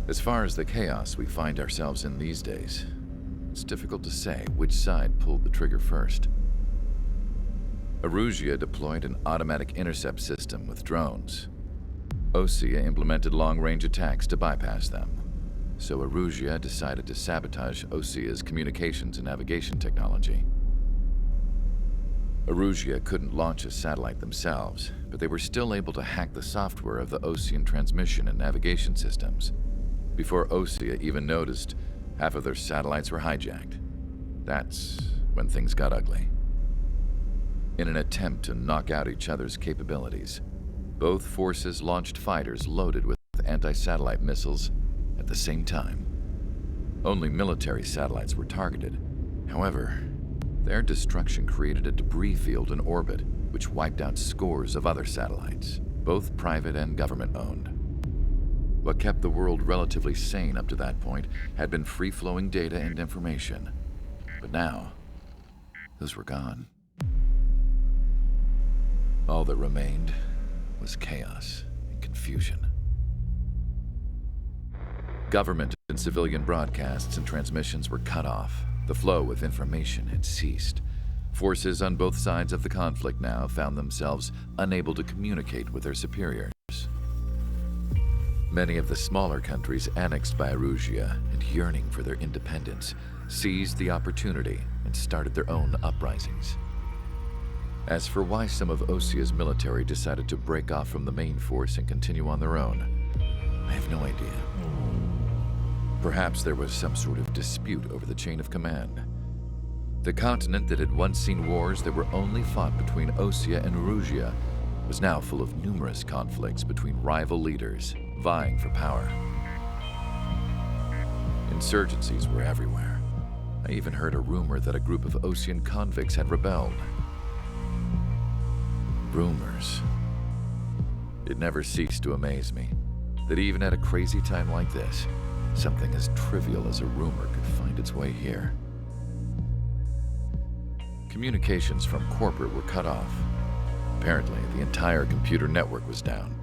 As far as the chaos we find ourselves in these days, it's difficult to say which side pulled the trigger first. Erusia deployed an automatic intercept system with drones. Osea implemented long-range attacks to bypass them. So Erusia decided to sabotage Osea's communications and navigation technology. Erusia couldn't launch a satellite themselves, but they were still able to hack the software of the Osean transmission and navigation systems. Before Osea even noticed, half of their satellites were hijacked. That's when things got ugly. In an attempt to knock out each other's capabilities, both forces launched fighters loaded with anti-satellite missiles at the same time. Only military satellites were targeted. However, their destruction created a debris field in orbit, which wiped out scores of other satellites, both private and government-owned. What kept the world relatively sane up to that point had been free-flowing data and information. But now, those were gone. All that remained was chaos and confusion. Government and civilian broadcasts and transmissions were cut off. The flow of information had ceased. Forces on both sides of the conflict now found themselves unable to communicate with their superiors. Many of the smaller countries annexed by Erusia and yearning for their independence seized the opportunity and started their own uprisings. As for why some of Osea's military decided to break off from the main force and continue on their own, I have no idea. Perhaps there was some sort of dispute over the chain of command. The continent that had once seen wars that were only fought between Osea and Erusia was now full of numerous conflicts between rival leaders vying for power. Insurgencies were everywhere. I even heard a rumor that a group of Osean convicts had rebelled. Rumors. It never ceased to amaze me that even at a crazy time like this, something as trivial as a rumor could find its way here. Communications from corporate were cut off. Apparently, the entire computer network was down.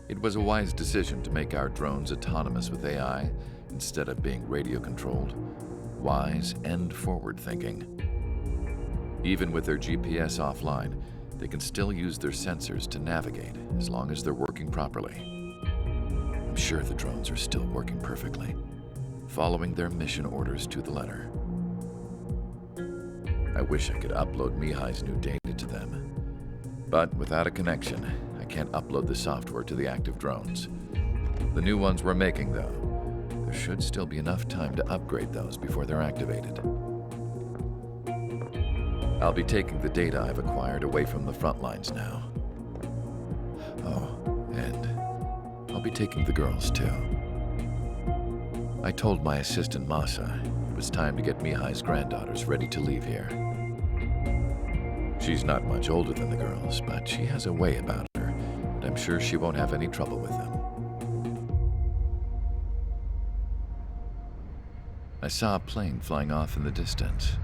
It was a wise decision to make our drones autonomous with AI instead of being radio-controlled. Wise and forward-thinking. Even with their GPS offline, they can still use their sensors to navigate as long as they're working properly. I'm sure the drones are still working perfectly, following their mission orders to the letter. I wish I could upload Mihai's new data to them. But without a connection, I can't upload the software to the active drones. The new ones we're making, though, there should still be enough time to upgrade those before they're activated. I'll be taking the data I've acquired away from the front lines now. Oh, and I'll be taking the girls, too. I told my assistant Masa it was time to get Mihai's granddaughters ready to leave here. She's not much older than the girls, but she has a way about her, and I'm sure she won't have any trouble with them. I saw a plane flying off in the distance.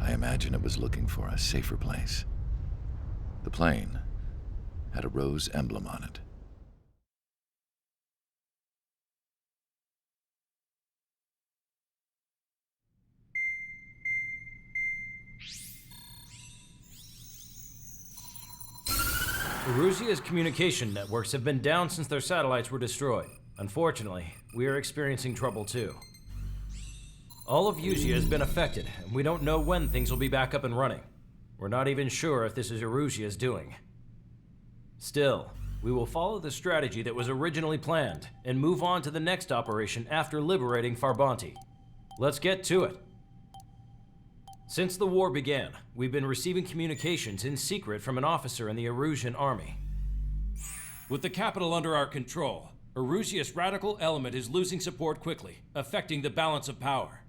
I imagine it was looking for a safer place. The plane had a rose emblem on it. Erusia's communication networks have been down since their satellites were destroyed. Unfortunately, we are experiencing trouble too. All of Erusia has been affected, and we don't know when things will be back up and running. We're not even sure if this is Erusia's doing. Still, we will follow the strategy that was originally planned and move on to the next operation after liberating Farbanti. Let's get to it. Since the war began, we've been receiving communications in secret from an officer in the Erusian army. With the capital under our control, Erusia's radical element is losing support quickly, affecting the balance of power.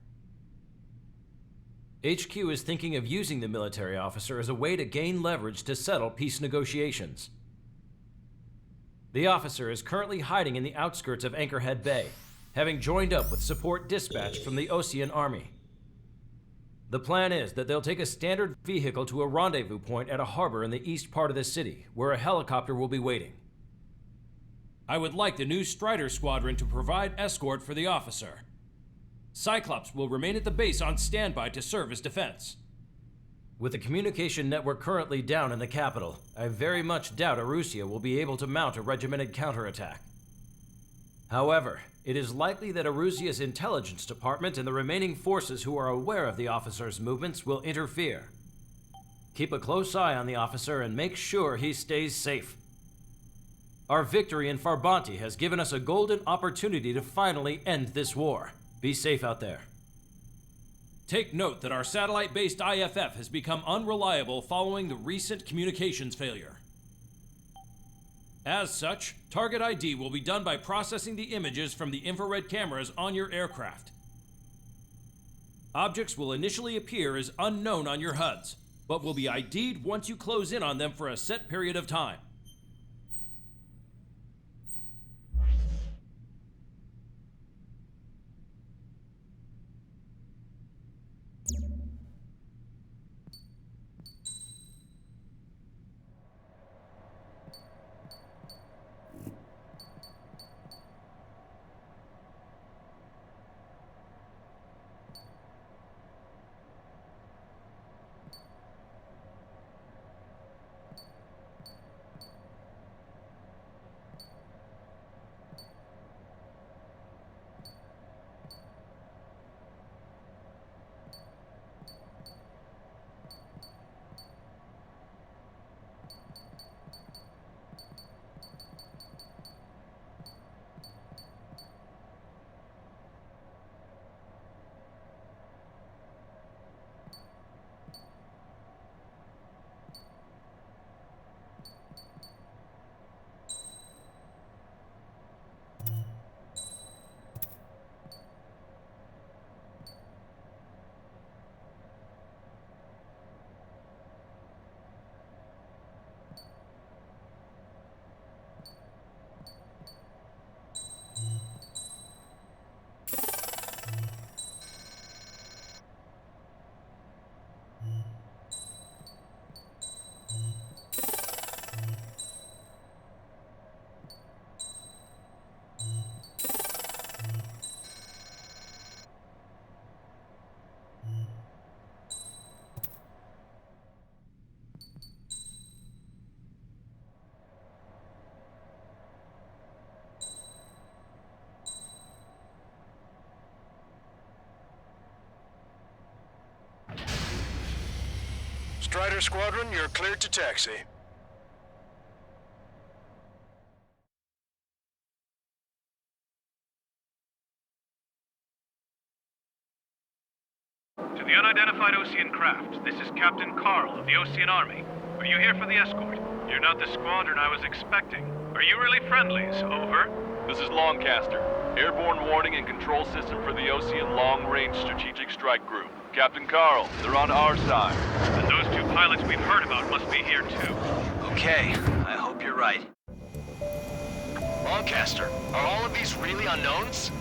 HQ is thinking of using the military officer as a way to gain leverage to settle peace negotiations. The officer is currently hiding in the outskirts of Anchorhead Bay, having joined up with support dispatched from the Osean army. The plan is that they'll take a standard vehicle to a rendezvous point at a harbor in the east part of the city, where a helicopter will be waiting. I would like the new Strider Squadron to provide escort for the officer. Cyclops will remain at the base on standby to serve as defense. With the communication network currently down in the capital, I very much doubt Arusea will be able to mount a regimented counterattack. However, it is likely that Arusea's intelligence department and the remaining forces who are aware of the officer's movements will interfere. Keep a close eye on the officer and make sure he stays safe. Our victory in Farbanti has given us a golden opportunity to finally end this war. Be safe out there. Take note that our satellite-based IFF has become unreliable following the recent communications failure. As such, target ID will be done by processing the images from the infrared cameras on your aircraft. Objects will initially appear as unknown on your HUDs, but will be ID'd once you close in on them for a set period of time. Strider Squadron, you're cleared to taxi. To the unidentified Osean craft, this is Captain Carl of the Osean Army. Are you here for the escort? You're not the squadron I was expecting. Are you really friendlies? Over. This is Longcaster. Airborne warning and control system for the Osean Long-Range Strategic Strike Group. Captain Carl, they're on our side. And those two pilots we've heard about must be here too. Okay, I hope you're right. Longcaster, are all of these really unknowns?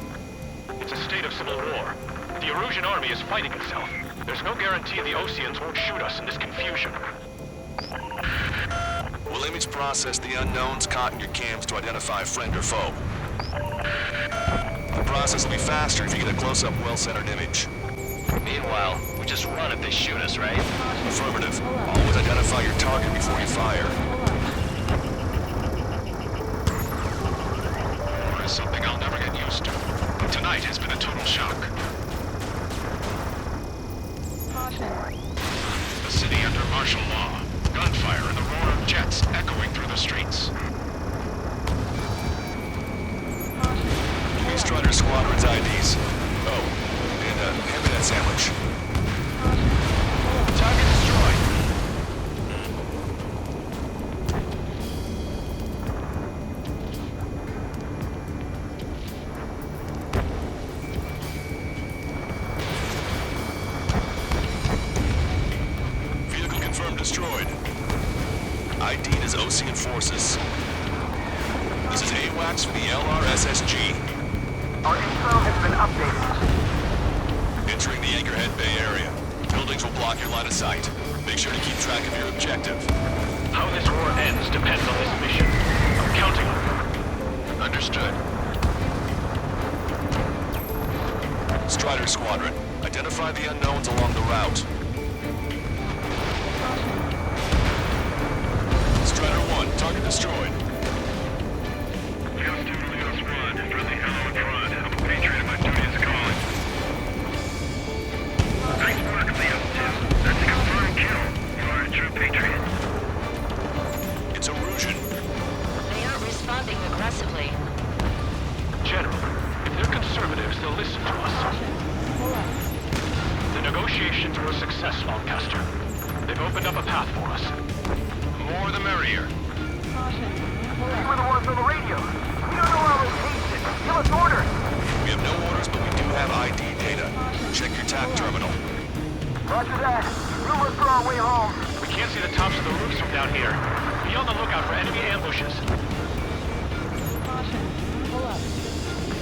It's a state of civil war. The Erusian army is fighting itself. There's no guarantee the Oseans won't shoot us in this confusion. We'll image process the unknowns caught in your cams to identify friend or foe. The process will be faster if you get a close-up, well-centered image. Meanwhile, we just run if they shoot us, right? Affirmative. Always identify your target before you fire. War is something I'll never get used to. But tonight has been a total shock. The city under martial law. Gunfire and the roar of jets echoing through the streets. Give Strider Squadron's IDs. Oh, and hand me that sandwich. Target destroyed. Vehicle confirmed destroyed. ID'd as Osean forces. This is AWACS for the LRSSG. Our info has been updated. Entering the Anchorhead Bay area. Buildings will block your line of sight. Make sure to keep track of your objective. How this war ends depends on this mission. I'm counting on it. Understood. Strider Squadron, identify the unknowns along the route. Strider 1, target destroyed. Leo 2 to Leo Squad. Friendly hello in front. I'm a Patriot. My duty is calling. Nice work, Leo 2. That's a confirmed kill. You are a true Patriot. It's Erusian. They aren't responding aggressively. General, if they're conservatives, they'll listen to us. The negotiations were a success, Lancaster. They've opened up a path for us. The more the merrier. We're the ones on the radio. We don't know our location. Give us orders. We have no orders, but we do have ID data. Check your TAC terminal. Roger that. We'll look for our way home. We can't see the tops of the roofs from down here. Be on the lookout for enemy ambushes.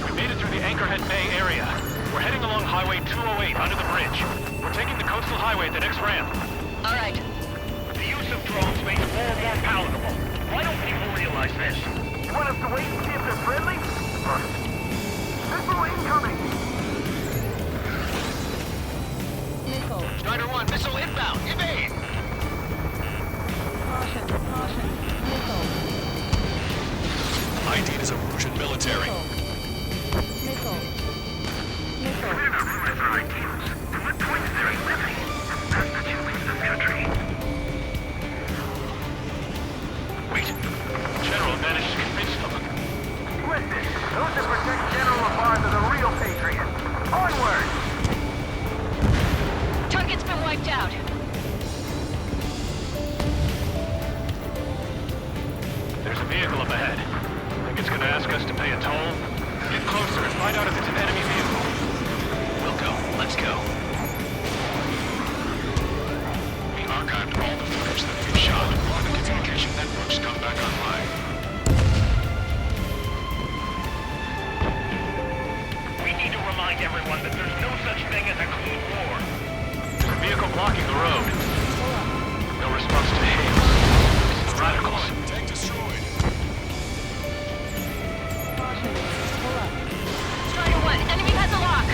We made it through the Anchorhead Bay area. We're heading along Highway 208 under the bridge. We're taking the coastal highway at the next ramp. All right. The use of drones makes war more palatable. Why don't people realize this? You want us to wait and see if they're friendly? Missile incoming. Strider 1, missile inbound. Evade! ID is Erusian military. We're not ruling our ideals. At what point is there a living? That's the challenge of this country. Wait. General managed to convince them. Listen, those that protect General LaBarge are the real patriots. Onward! Target's been wiped out. There's a vehicle up ahead. Think it's gonna ask us to pay a toll? Get closer and find out if it's an enemy vehicle. We'll go. Let's go. We archived all the footage that we've shot. All the communication networks come back online. We need to remind everyone that there's no such thing as a clean war. There's a vehicle blocking the road. No response to hail. It's the radicals. Tank destroyed. Strider 1, enemy has a lock.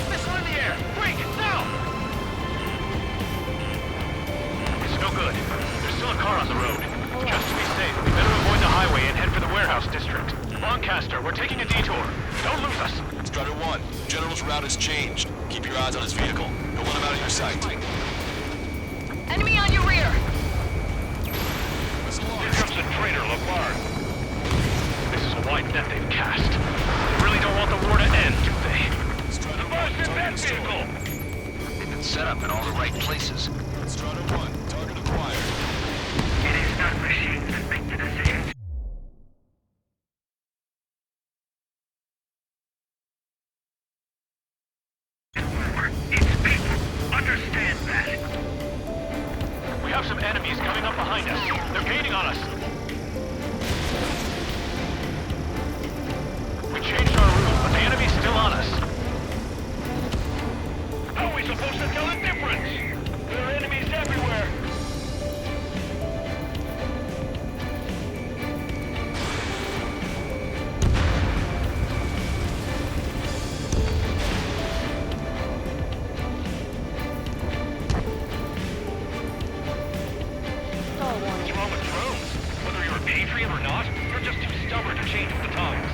Missile in the air! Quick, now! It's no good. There's still a car on the road. Just to be safe, we better avoid the highway and head for the warehouse district. Lancaster, we're taking a detour. Don't lose us. Strider 1, General's route has changed. Keep your eyes on his vehicle. Don't let him out of your sight. Enemy on your rear. Here comes the traitor, LaBarge. This is a wide net they've cast. They really don't want the war to end, do they? Strider 1, LaBarge's in that target destroyed. vehicle! They've been set up in all the right places. Strider 1, target acquired. It is not machines that make the decisions. It's people. Understand that. We have some enemies coming up behind us. They're gaining on us. We changed our route, but the enemy's still on us. How are we supposed to tell the difference? There are enemies everywhere. What's wrong with drones? Whether you're a patriot or not, you're just too stubborn to change with the times.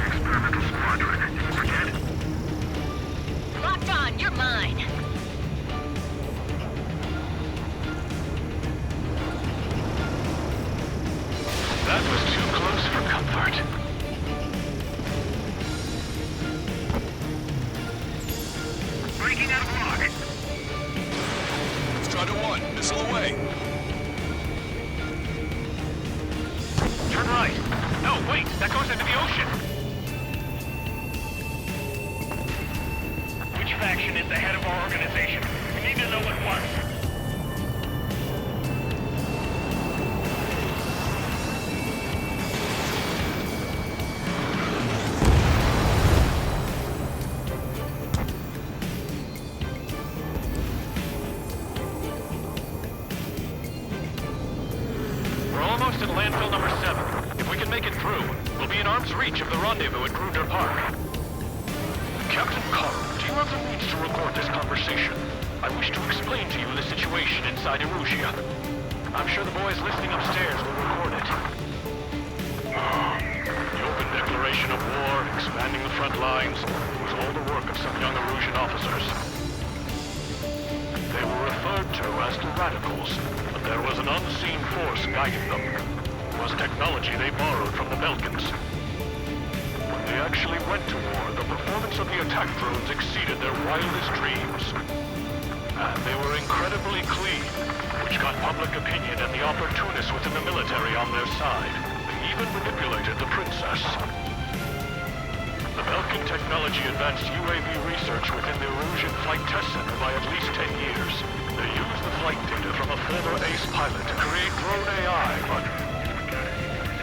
Experimental squadron. Did you forget? Locked on, you're mine. That was too close for comfort. Breaking out of lock. Strider 1, missile away. Turn right. No, wait. That goes into the ocean. faction is the head of our organization. We need to know at once. We're almost at landfill number 7. If we can make it through, we'll be in arm's reach of the rendezvous at Grunder Park. Captain Carl, do you have the means to record this conversation? I wish to explain to you the situation inside Erusia. I'm sure the boys listening upstairs will record it. The open declaration of war, expanding the front lines, was all the work of some young Erusian officers. They were referred to as the Radicals, but there was an unseen force guiding them. It was technology they borrowed from the Belkans. When they actually went to war, the performance of the attack drones exceeded their wildest dreams. And they were incredibly clean, which got public opinion and the opportunists within the military on their side. They even manipulated the princess. The Belkan technology advanced UAV research within the Erusian Flight Test Center by at least 10 years. They used the flight data from a former ace pilot to create drone AI, but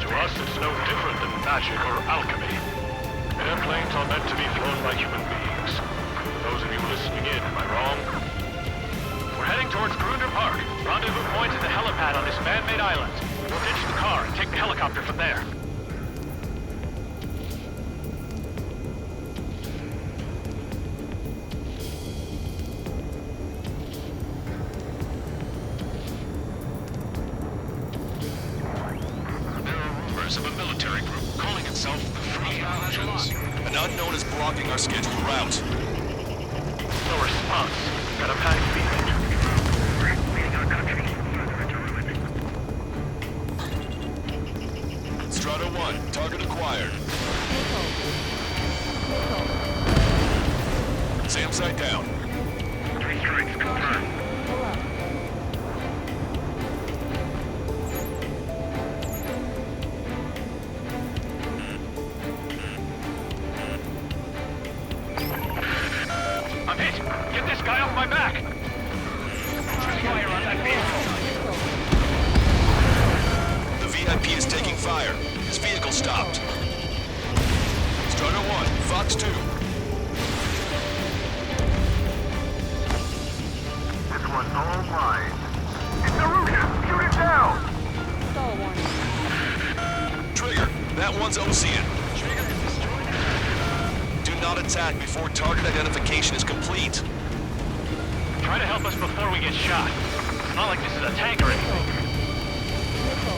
to us it's no different than magic or alchemy. Airplanes are meant to be flown by human beings. For those of you listening in, am I wrong? We're heading towards Grunder Park. Rendezvous point is the helipad on this man-made island. We'll ditch the car and take the helicopter from there. Of a military group calling itself the Free Agents. An unknown is blocking our scheduled route. No response. Got a panic feeling. Leading our country further into ruin. Strata 1, target acquired. SAM site down. 3 strikes confirmed. I'm hit! Get this guy off my back! Fire on that vehicle! The VIP is taking fire. His vehicle stopped. Strata 1, Fox 2. This one's all mine. It's Erusia! Shoot it down! Trigger, that one's Ocean. Do not attack before target identification is complete. Try to help us before we get shot. It's not like this is a tank or anything.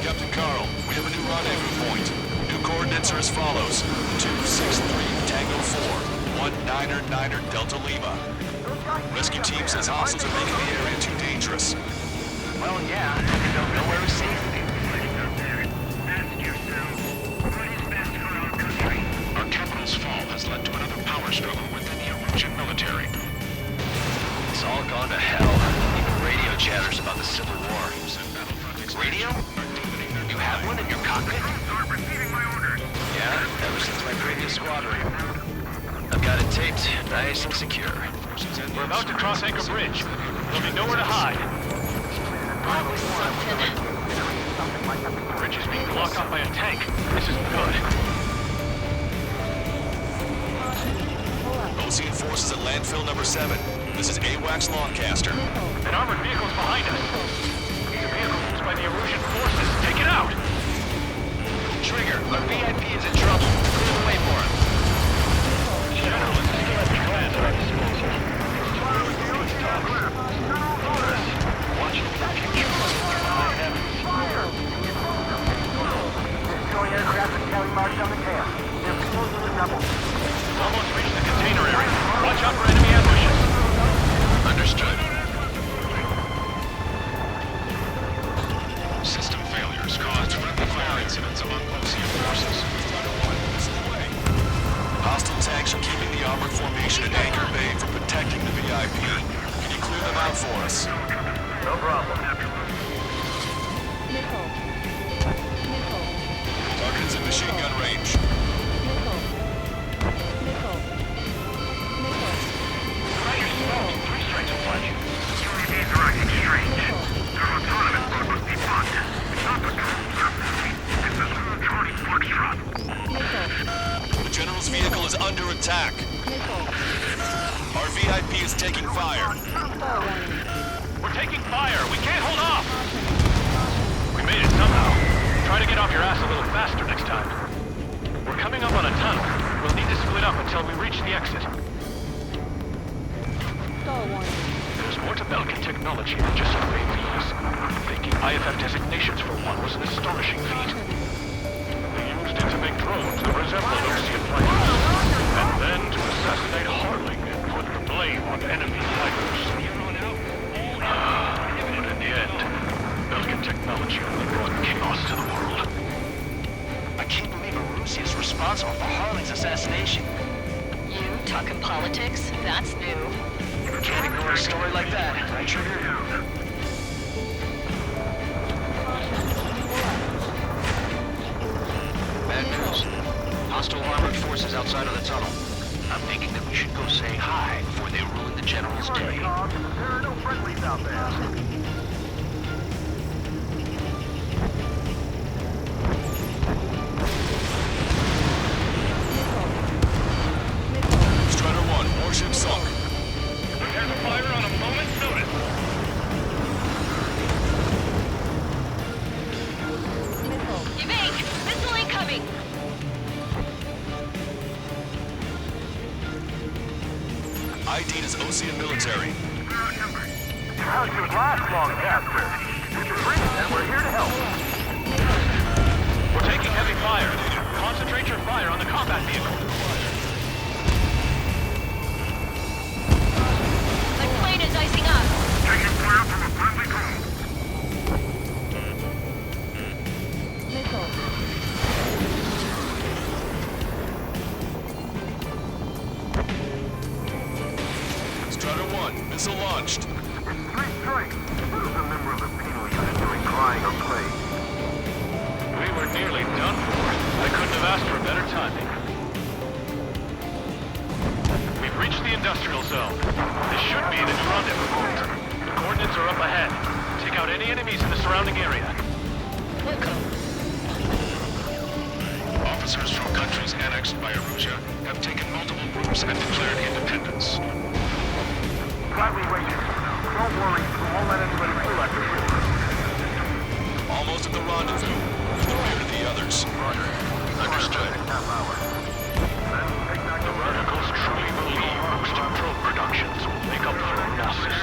Captain Carl, we have a new rendezvous point. New coordinates are as follows. 263 Tango 4, 1999 Delta Lima. Rescue team says hostiles are making the area too dangerous. Well, yeah, I don't know where to safely. Ask yourself, what is best for our country? Our capital's fall has led to another power struggle within the Erusian military. It's all gone to hell. Even radio chatters about the Civil War. Radio? You have one in your cockpit? Start receiving my orders. Yeah, ever since my previous squadron. I've got it taped, nice and secure. We're about to cross Anchor Bridge. There'll be nowhere to hide. The bridge is being blocked off by a tank. This isn't good. Ocean forces at landfill number 7. This is AWACS Longcaster. An armored vehicle's behind us. It's a vehicle used by the Erusian forces. Take it out! Trigger, our VIP is in trouble. Clear the way for him. General, let's take out the plans at our disposal. Watch the future. Oh, heavens. Destroy aircraft and tally marks on the tail. Their explosive is double. Almost reached the container area. Watch out for enemy ambushes. Understood. System failures caused friendly fire incidents among Ocean forces. Hostile tanks are keeping the armored formation at Anchor Bay from protecting the VIP. Can you clear them out for us? No problem. Target is in machine gun range. Right under attack. Our VIP is taking fire. We're taking fire! We can't hold off! We made it somehow. Try to get off your ass a little faster next time. We're coming up on a tunnel. We'll need to split up until we reach the exit. There's more to Belkin technology than just UAVs. Taking IFF designations for one was an astonishing feat. They used it to make drones that resembled Osean fighters, and then to assassinate Harling and put the blame on enemy fighters. But in the end, Belkin technology only brought chaos to the world. I can't believe Arusi is responsible for Harling's assassination. You talking politics? That's new. You can't ignore a story like that, right, Trigger? Bad news. Hostile armored forces outside of the tunnel. I'm thinking that we should go say hi before they ruin the General's day. There are no friendlies out there. Strider 1, warship sunk. Prepare to fire on a moment's notice. Evade! Missile incoming! ID'd as Osean military. How'd you last long, Casper? This is Reed, and we're here to help. We're taking heavy fire. Concentrate your fire on the combat vehicle. My plane is icing up. Taking fire from a friendly drone. Strider 1, missile launched. Three strikes. Who's a member of the penal unit doing crying or plague? We were nearly done for. I couldn't have asked for better timing. We've reached the industrial zone. This should be the new rendezvous point. The coordinates are up ahead. Take out any enemies in the surrounding area. Officers from countries annexed by Arusia have taken multiple groups and declared independence. Gladly waiting. Don't worry, we won't let anybody through after this. Almost at the rendezvous. In the rear to the others. Understood. Half hour. Then take back The radicals truly believe boosted drone productions will make up for their losses.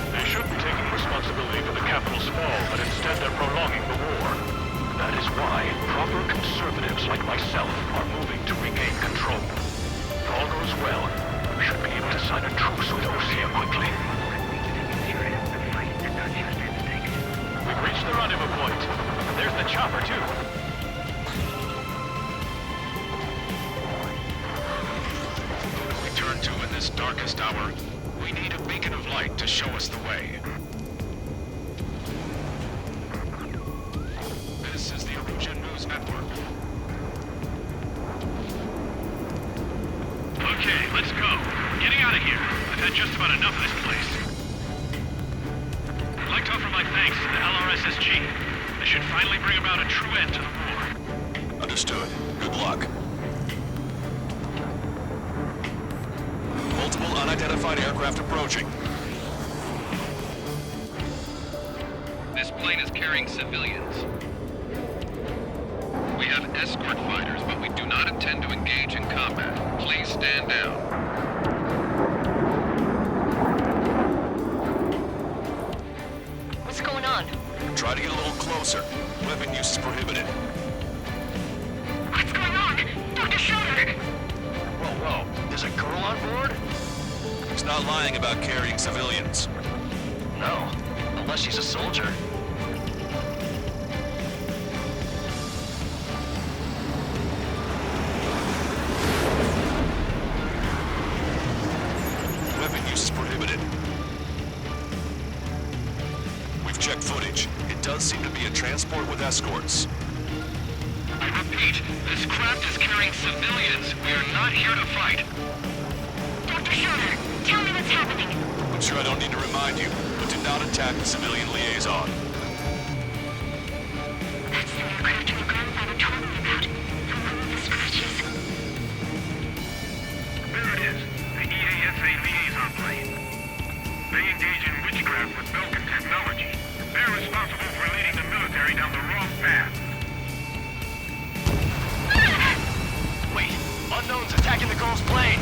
They should be taking responsibility for the capital's fall, but instead they're prolonging the war. That is why proper conservatives like myself are moving to regain control. If all goes well, we should be able to sign a truce with Osea quickly. We've reached the rendezvous point. There's the chopper, too. We turn to in this darkest hour, we need a beacon of light to show us the way. This is the Arusian News Network. Okay, let's go. Getting out of here. I've had just about enough of this place. I'd like to offer my thanks to the LRSSG. They should finally bring about a true end to the war. Understood. Good luck. Multiple unidentified aircraft approaching. This plane is carrying civilians. We have escort fighters, but we do not intend to engage in combat. Please stand down. What's going on? Try to get a little closer. Weapon use is prohibited. What's going on? Dr. Schroeder! Whoa, there's a girl on board? He's not lying about carrying civilians. No, unless she's a soldier. Weapon use is prohibited. We've checked footage. It does seem to be a transport with escorts. I repeat, this craft is carrying civilians. We are not here to fight. Dr. Schroeder, tell me what's happening. I'm sure I don't need to remind you, but do not attack the civilian liaison. That's the aircraft my grandfather told me about. The one with the scratches. Nicole's plane.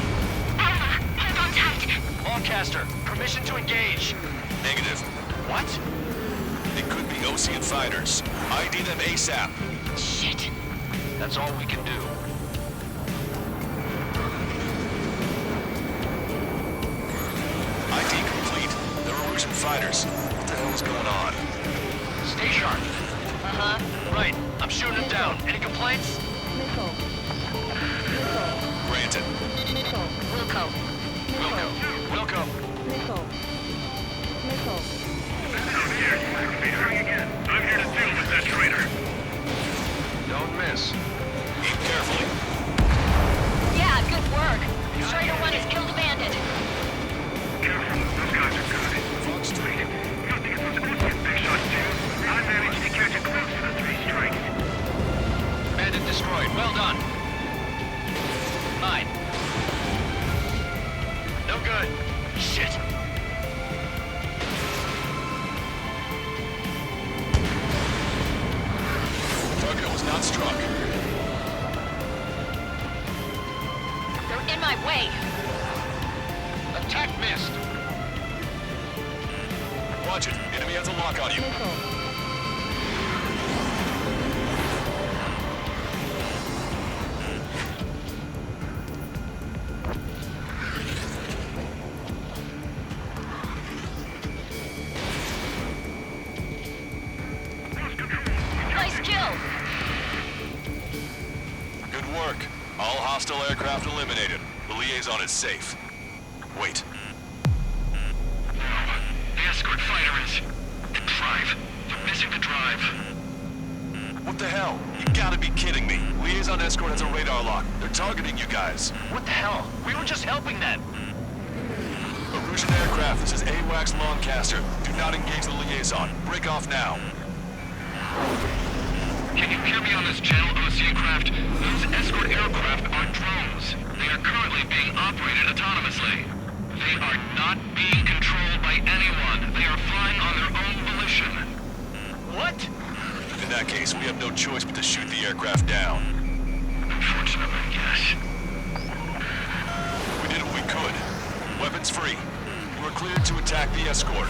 Alpha, hold on tight. Lancaster, permission to engage. Negative. What? It could be Ocean fighters. ID them ASAP. Shit. That's all we can do. ID complete. They're Erusian fighters. What the hell is going on? Stay sharp. Uh-huh. Right, I'm shooting them down. Any complaints? Granted. Wilco. Wilco. I'm here to deal with that traitor. Don't miss. Aim carefully. Yeah, good work. Strider 1 has killed a bandit. Careful, those guys are good. Fox 2. You don't think it was close to get big shots too? I managed to catch a glimpse of the 3 strikes. Bandit destroyed. Well done. Mine. No good. Shit. Target was not struck. They're in my way. Attack missed. Watch it. Enemy has a lock on you. Nice kill. Good work. All hostile aircraft eliminated. The liaison is safe. Wait. The escort fighter is... The drive. They're missing the drive. What the hell? You gotta be kidding me. Liaison escort has a radar lock. They're targeting you guys. What the hell? We were just helping them. Erusian aircraft, this is AWACS Lancaster. Do not engage the liaison. Break off now. Can you hear me on this channel, Ocean Craft? Those escort aircraft are drones. They are currently being operated autonomously. They are not being controlled by anyone. They are flying on their own volition. What? In that case, we have no choice but to shoot the aircraft down. Unfortunately, yes. We did what we could. Weapons free. We're cleared to attack the escort.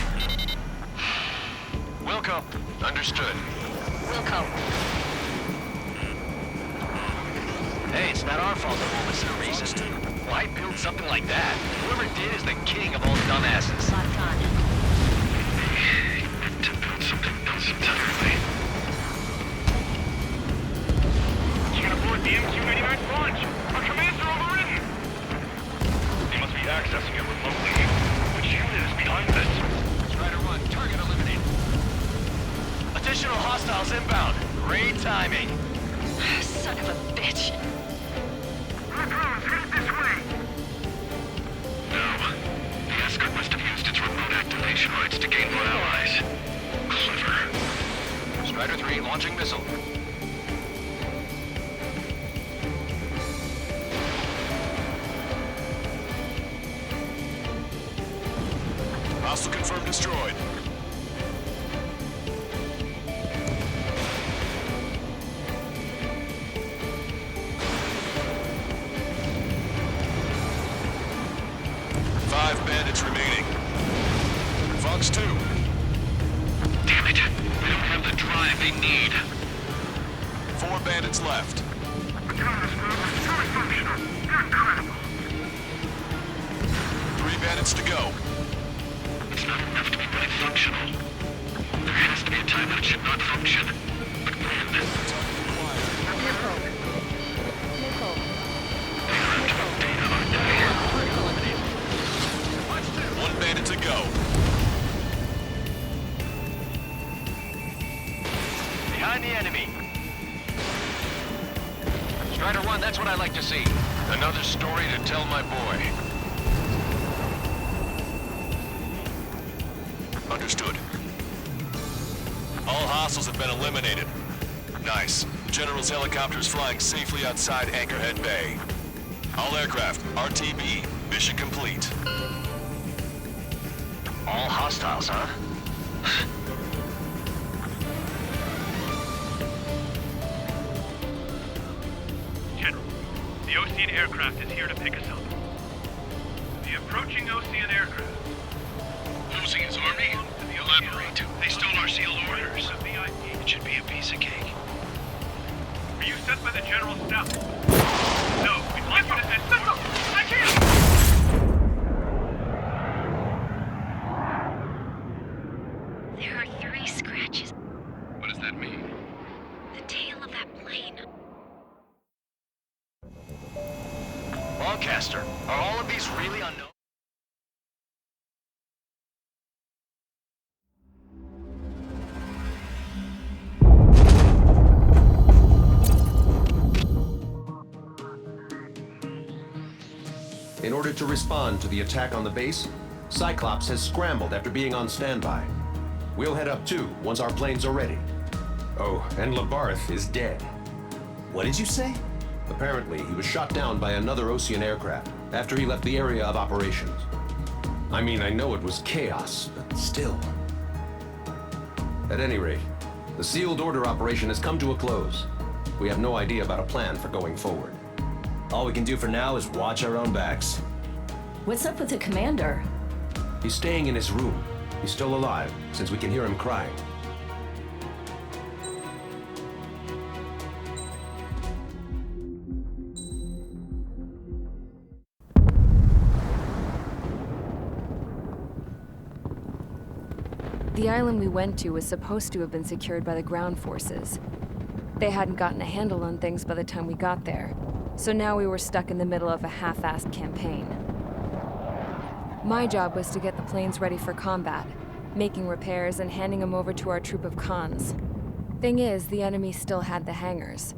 Wilco. Understood. Wilco. Hey, it's not our fault the war was no reason. Why build something like that? Whoever did is the king of all dumbasses. Locked on. To build something else entirely. You can abort the MQ-99 launch. Our commands are overridden. They must be accessing it remotely. Which unit is behind this? Strider 1, target eliminated. Additional hostiles inbound. Great timing. Son of a bitch. Our drones headed this way. No. The escort must have used its remote activation rights to gain more allies. Clever. Strider 3, launching missile. Hostile confirmed destroyed. Five bandits remaining. Fox 2. Damn it. We don't have the drive they need. 4 bandits left. Autonomous mode is fully functional. You're incredible. 3 bandits to go. It's not enough to be really functional. There has to be a time when it should not function. But when? They are after the data, aren't they? 1 bandit to go. Behind the enemy. Strider 1, that's what I like to see. Another story to tell my boy. Understood. All hostiles have been eliminated. Nice. General's helicopter is flying safely outside Anchorhead Bay. All aircraft, RTB, mission complete. All hostiles, huh? General, The Ocean aircraft is here to pick us up. The approaching Ocean aircraft. Ocean's army? Elaborate. They stole our sealed orders. It should be a piece of cake. Were you sent by the General Staff? No, we'd like you to escort. I can't! There are 3 scratches. What does that mean? The tail of that plane. Lancaster, are all of these really unknown? In order to respond to the attack on the base, Cyclops has scrambled after being on standby. We'll head up too, once our planes are ready. Oh, and Labarth is dead. What did you say? Apparently, he was shot down by another Ocean aircraft after he left the area of operations. I mean, I know it was chaos, but still. At any rate, the sealed order operation has come to a close. We have no idea about a plan for going forward. All we can do for now is watch our own backs. What's up with the commander? He's staying in his room. He's still alive, since we can hear him crying. The island we went to was supposed to have been secured by the ground forces. They hadn't gotten a handle on things by the time we got there, so now we were stuck in the middle of a half-assed campaign. My job was to get the planes ready for combat, making repairs and handing them over to our troop of cons. Thing is, the enemy still had the hangars.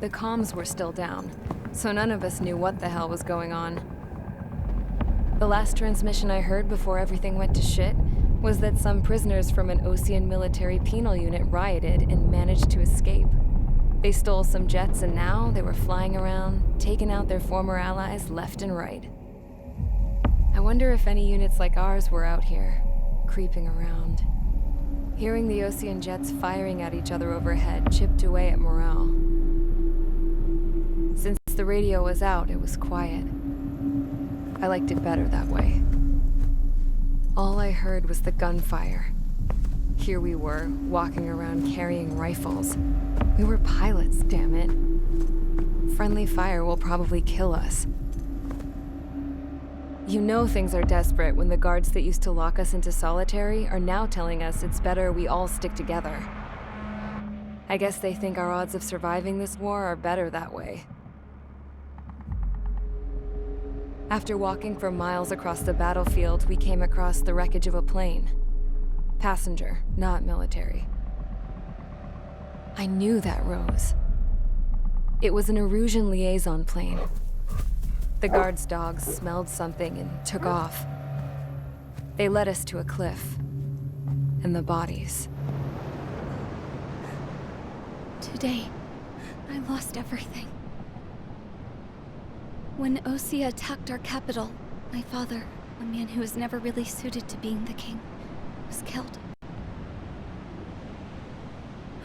The comms were still down, so none of us knew what the hell was going on. The last transmission I heard before everything went to shit was that some prisoners from an Ocean military penal unit rioted and managed to escape. They stole some jets and now they were flying around, taking out their former allies left and right. I wonder if any units like ours were out here, creeping around. Hearing the Ocean jets firing at each other overhead chipped away at morale. Since the radio was out, it was quiet. I liked it better that way. All I heard was the gunfire. Here we were, walking around carrying rifles. We were pilots, damn it. Friendly fire will probably kill us. You know things are desperate when the guards that used to lock us into solitary are now telling us it's better we all stick together. I guess they think our odds of surviving this war are better that way. After walking for miles across the battlefield, we came across the wreckage of a plane. Passenger, not military. I knew that rose. It was an Erusian liaison plane. The guard's dogs smelled something and took off. They led us to a cliff. And the bodies. Today, I lost everything. When Osea attacked our capital, my father, a man who was never really suited to being the king, was killed.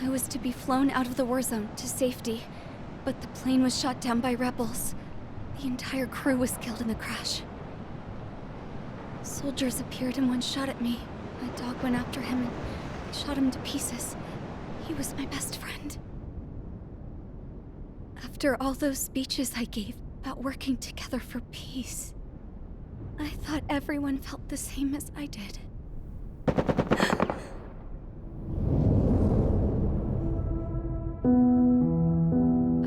I was to be flown out of the war zone to safety, but the plane was shot down by rebels. The entire crew was killed in the crash. Soldiers appeared and one shot at me. My dog went after him and I shot him to pieces. He was my best friend. After all those speeches I gave about working together for peace, I thought everyone felt the same as I did.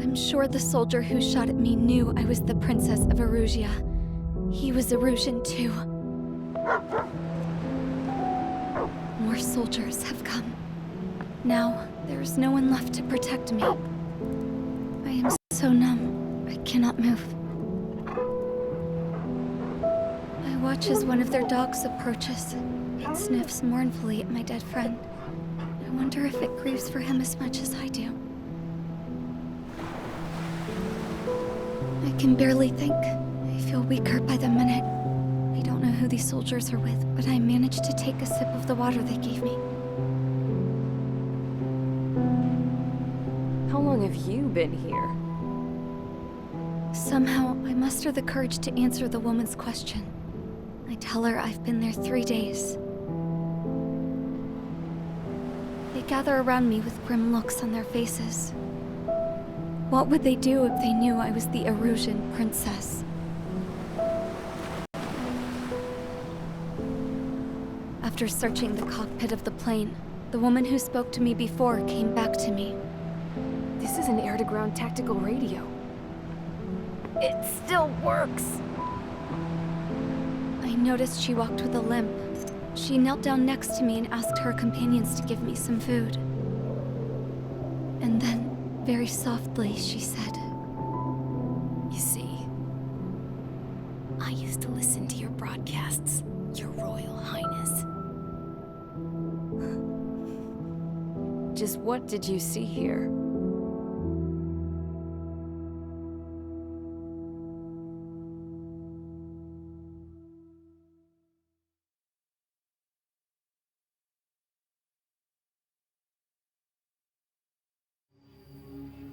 I'm sure the soldier who shot at me knew I was the Princess of Erusia. He was Erusian too. More soldiers have come. Now, there is no one left to protect me. I am so numb, I cannot move. I watch as one of their dogs approaches. It sniffs mournfully at my dead friend. I wonder if it grieves for him as much as I do. I can barely think. I feel weaker by the minute. I don't know who these soldiers are with, but I managed to take a sip of the water they gave me. How long long have you been here? Somehow, I muster the courage to answer the woman's question. I tell her I've been there 3 days. They gather around me with grim looks on their faces. What would they do if they knew I was the Erusian princess? After searching the cockpit of the plane, the woman who spoke to me before came back to me. This is an air-to-ground tactical radio. It still works! I noticed she walked with a limp. She knelt down next to me and asked her companions to give me some food. And then, very softly, she said, "You see, I used to listen to your broadcasts, Your Royal Highness." Just what did you see here?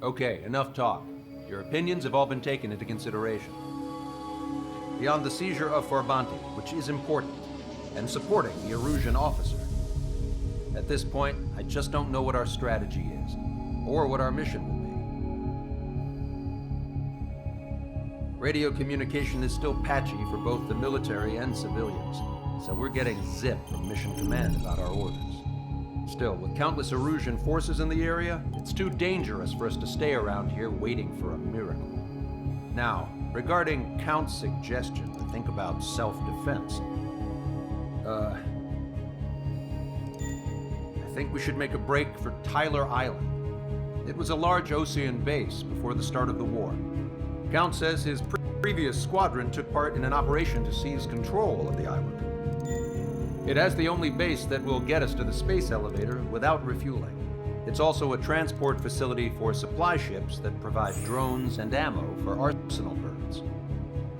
Okay, enough talk. Your opinions have all been taken into consideration. Beyond the seizure of Farbanti, which is important, and supporting the Erusian officer. At this point, I just don't know what our strategy is, or what our mission will be. Radio communication is still patchy for both the military and civilians, so we're getting zip from Mission Command about our orders. Still, with countless Erusian forces in the area, it's too dangerous for us to stay around here waiting for a miracle. Now, regarding Count's suggestion to think about self-defense, I think we should make a break for Tyler Island. It was a large Osean base before the start of the war. Count says his previous squadron took part in an operation to seize control of the island. It has the only base that will get us to the space elevator without refueling. It's also a transport facility for supply ships that provide drones and ammo for arsenal birds.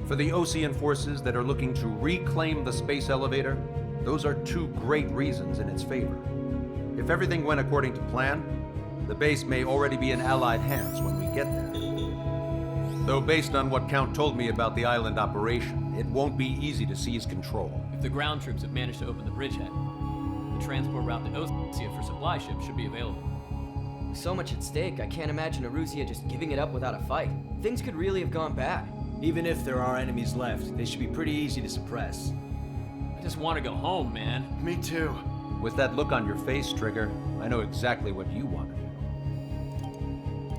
For the Osean forces that are looking to reclaim the space elevator, those are two great reasons in its favor. If everything went according to plan, the base may already be in Allied hands when we get there. Though based on what Count told me about the island operation, it won't be easy to seize control. If the ground troops have managed to open the bridgehead, the transport route to Osean for supply ships should be available. With so much at stake, I can't imagine Erusia just giving it up without a fight. Things could really have gone bad. Even if there are enemies left, they should be pretty easy to suppress. I just want to go home, man. Me too. With that look on your face, Trigger, I know exactly what you want to do.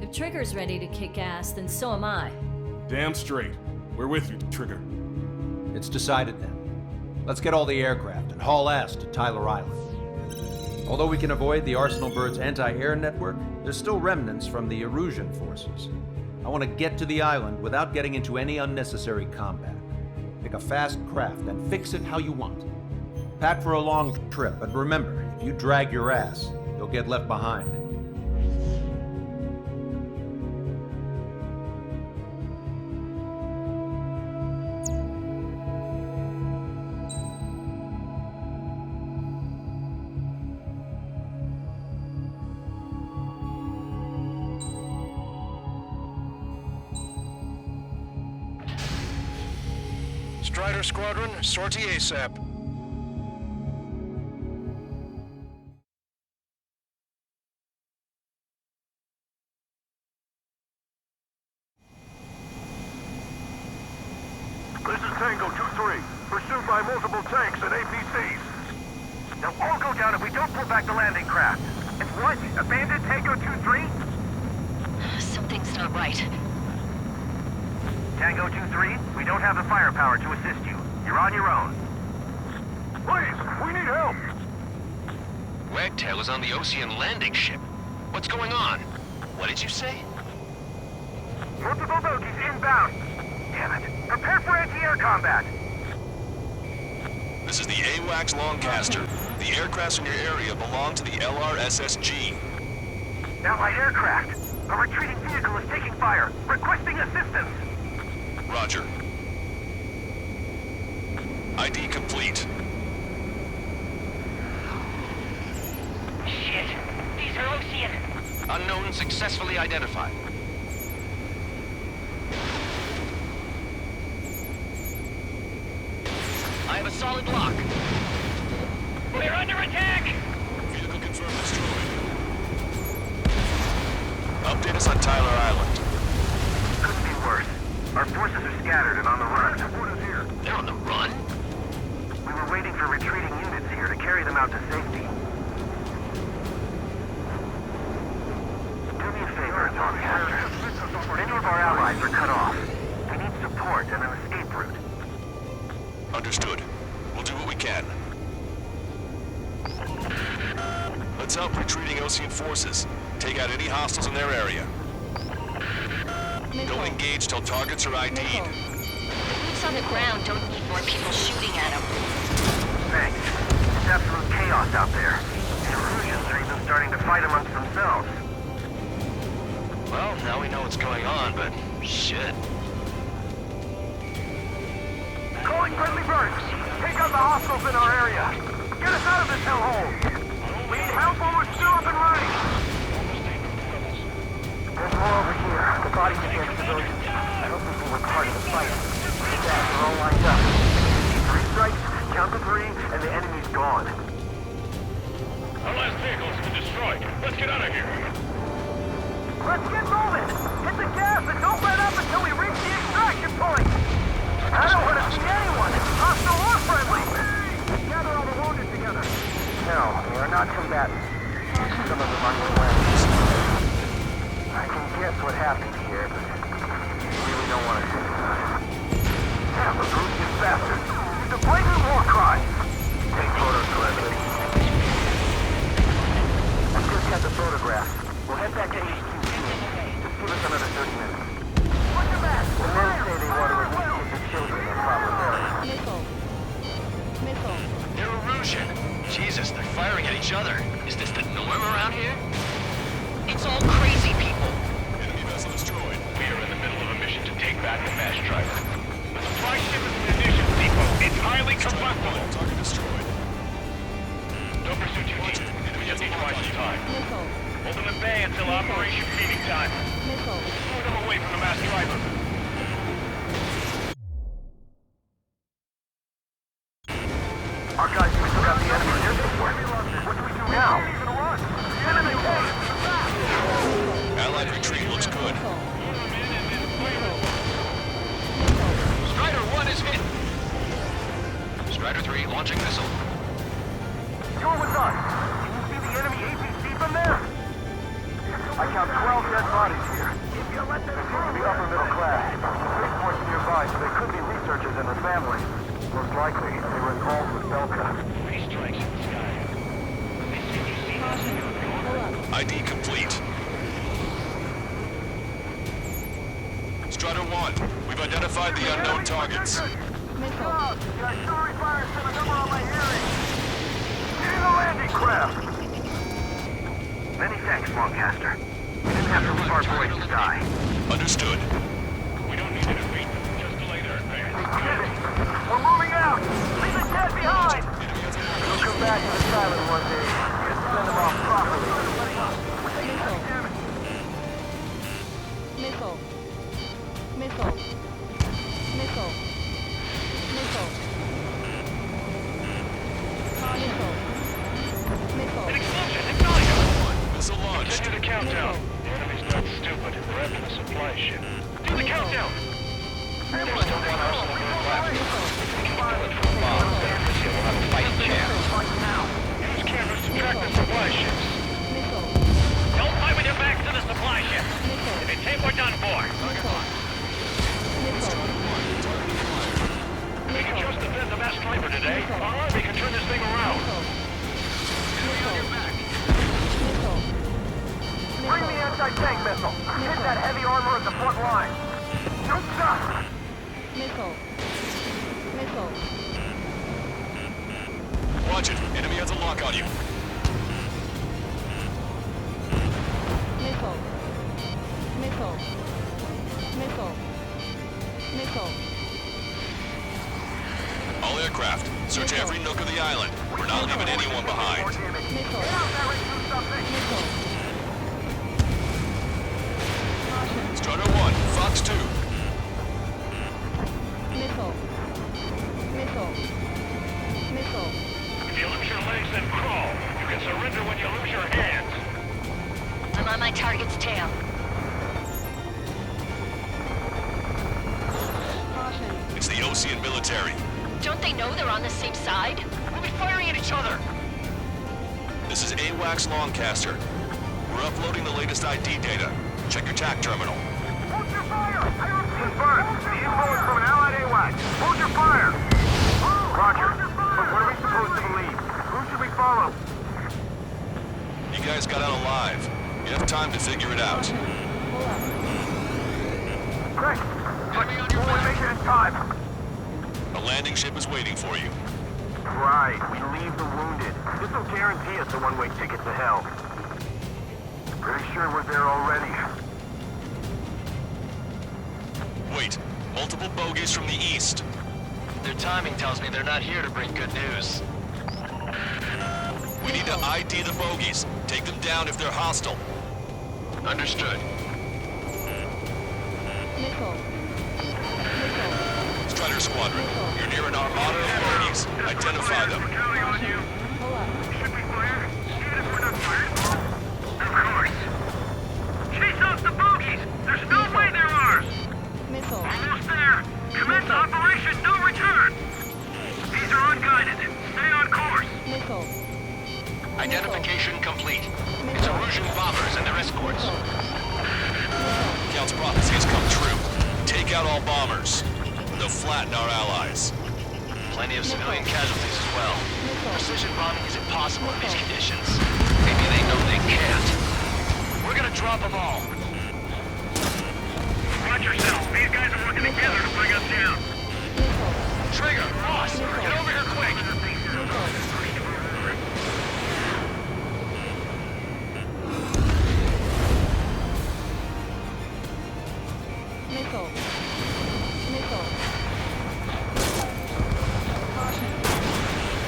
If Trigger's ready to kick ass, then so am I. Damn straight. We're with you, Trigger. It's decided then. Let's get all the aircraft and haul ass to Tyler Island. Although we can avoid the Arsenal Bird's anti-air network, there's still remnants from the Erusian forces. I want to get to the island without getting into any unnecessary combat. Pick a fast craft and fix it how you want. Pack for a long trip, but remember, if you drag your ass, you'll get left behind. Strider Squadron, sortie ASAP. This is Tango 2-3, pursued by multiple tanks and APCs. They'll all go down if we don't pull back the landing craft. And what? Abandoned Tango 2-3? Something's not right. Tango 2-3, we don't have the firepower to assist you. You're on your own. Please, we need help! Wagtail is on the Osean landing ship. What's going on? What did you say? Multiple bogies inbound. Damn it. Prepare for anti-air combat. This is the AWACS Longcaster. The aircrafts in your area belong to the LRSSG. Allied aircraft. A retreating vehicle is taking fire. Requesting assistance. Roger. ID complete. Shit. These are Osean. Unknown successfully identified. I have a solid lock. We're under attack! Vehicle confirmed destroyed. Update us on Tyler Island. Couldn't be worse. Our forces are scattered and on the run. They're on the run? We were waiting for retreating units here to carry them out to safety. Do me a favor, Doncaster. Many of our allies are cut off. We need support and an escape route. Understood. We'll do what we can. Let's help retreating Osean forces. Take out any hostiles in their area. Don't engage till targets are ID'd. Boots on the ground don't need more people shooting at them. Thanks. It's absolute chaos out there. The Erusians are even starting to fight amongst themselves. Well, now we know what's going on, but shit. Calling friendly birds! Take out the hostiles in our area! Get us out of this hellhole! We need help when we're still up and running! There's more over here. The bodies of the civilians. I hope this will work hard in the fight. The gas are all lined up. 3 strikes, count to 3, and the enemy's gone. Our last vehicle's been destroyed. Let's get out of here. Let's get moving! Hit the gas and don't let up until we reach the extraction point! I don't want to see anyone, hostile or friendly! Gather all the wounded together. No, we are not combatants. Some of them are new weapons. I can guess what happened here, but I really don't want to think about it. Damn, the Russian bastard! It's a blatant war crime! Take photos, Clemente. I just got the photographs. We'll head back to HQ. Just give us another 30 minutes. Watch your back! The men say they want to release the children in proper area. Missile. They're Erusian. Jesus, they're firing at each other. Is this the norm around here? It's all crazy people. Enemy vessel destroyed. We are in the middle of a mission to take back the mass driver. The supply ship is a munitions depot. It's highly combustible. Target destroyed. Don't pursue too deep. We just need to buy some time. Missile. Hold them at bay until operation feeding time. Missile. Move them away from the mass driver. Our guys took out the enemy air support. What do we do now? The enemy came! Allied retreat looks good. Strider 1 is hit. Strider 3 launching missile. You're with us. Can you see the enemy APC from there? I count 12 dead bodies here. They seem to be upper middle class. Spaceport's nearby, so they could be researchers and their families. Most likely, they were involved with Belka. 3 strikes in the sky. They seem to see us. ID complete. Strider 1, we've identified the unknown targets. The artillery fire sent a number on my hearing. Getting the landing craft! Many thanks, Lancaster. We didn't have to leave our boys to die. Understood. We don't need to defeat them. Just delay their advance. We're moving out! Leave the dead behind! We'll come back to this island one day and send them off properly. Missile. Missile. Missile. Missile. Missile. An explosion! Ignite it! Missile launched. Continue the countdown. The enemy's not stupid. They're after the supply ship. Do the countdown! There's still one arsenal group left. If we can kill it from above, then Russia will have a fighting chance. Use cameras to track the supply ships. Don't fight with your backs to the supply ship. If it's hit, we're done for. We can just defend the mass driver today. Our army can turn this thing around. Bring the anti-tank missile. Hit that heavy armor at the front line. No stop! Missile. Missile. Watch it. Enemy has a lock on you. Missile. Missile. Missile. Missile. All aircraft, search every nook of the island. We're not leaving anyone behind. Missile. Missile. military. Don't they know they're on the same side? We'll be firing at each other! This is AWACS Longcaster. We're uploading the latest ID data. Check your TAC terminal. Hold your fire! Confirmed. The info is from an allied AWAC. Hold your fire! Roger. But what are we supposed to believe? Who should we follow? You guys got out alive. You have time to figure it out. Quick! But we'll make it in time. A landing ship is waiting for you. Right. We leave the wounded. This will guarantee us a one-way ticket to hell. Pretty sure we're there already. Wait. Multiple bogies from the east. Their timing tells me they're not here to bring good news. We need to ID the bogies. Take them down if they're hostile. Understood. Strider Squadron, you're near an armada of bogies. Identify them. Of course. Chase off the bogies! There's no way they're ours! Almost there! Commence Operation No Return! These are unguided. Stay on course. Identification complete. It's Erusian bombers and their escorts. Count's prophecy has come true. Take out all bombers. They'll flatten our allies. Plenty of civilian casualties as well. Precision bombing is impossible in these conditions. Maybe they know they can't. We're gonna drop them all. Watch yourself. These guys are working together to bring us down. Trigger, Ross, get over here quick!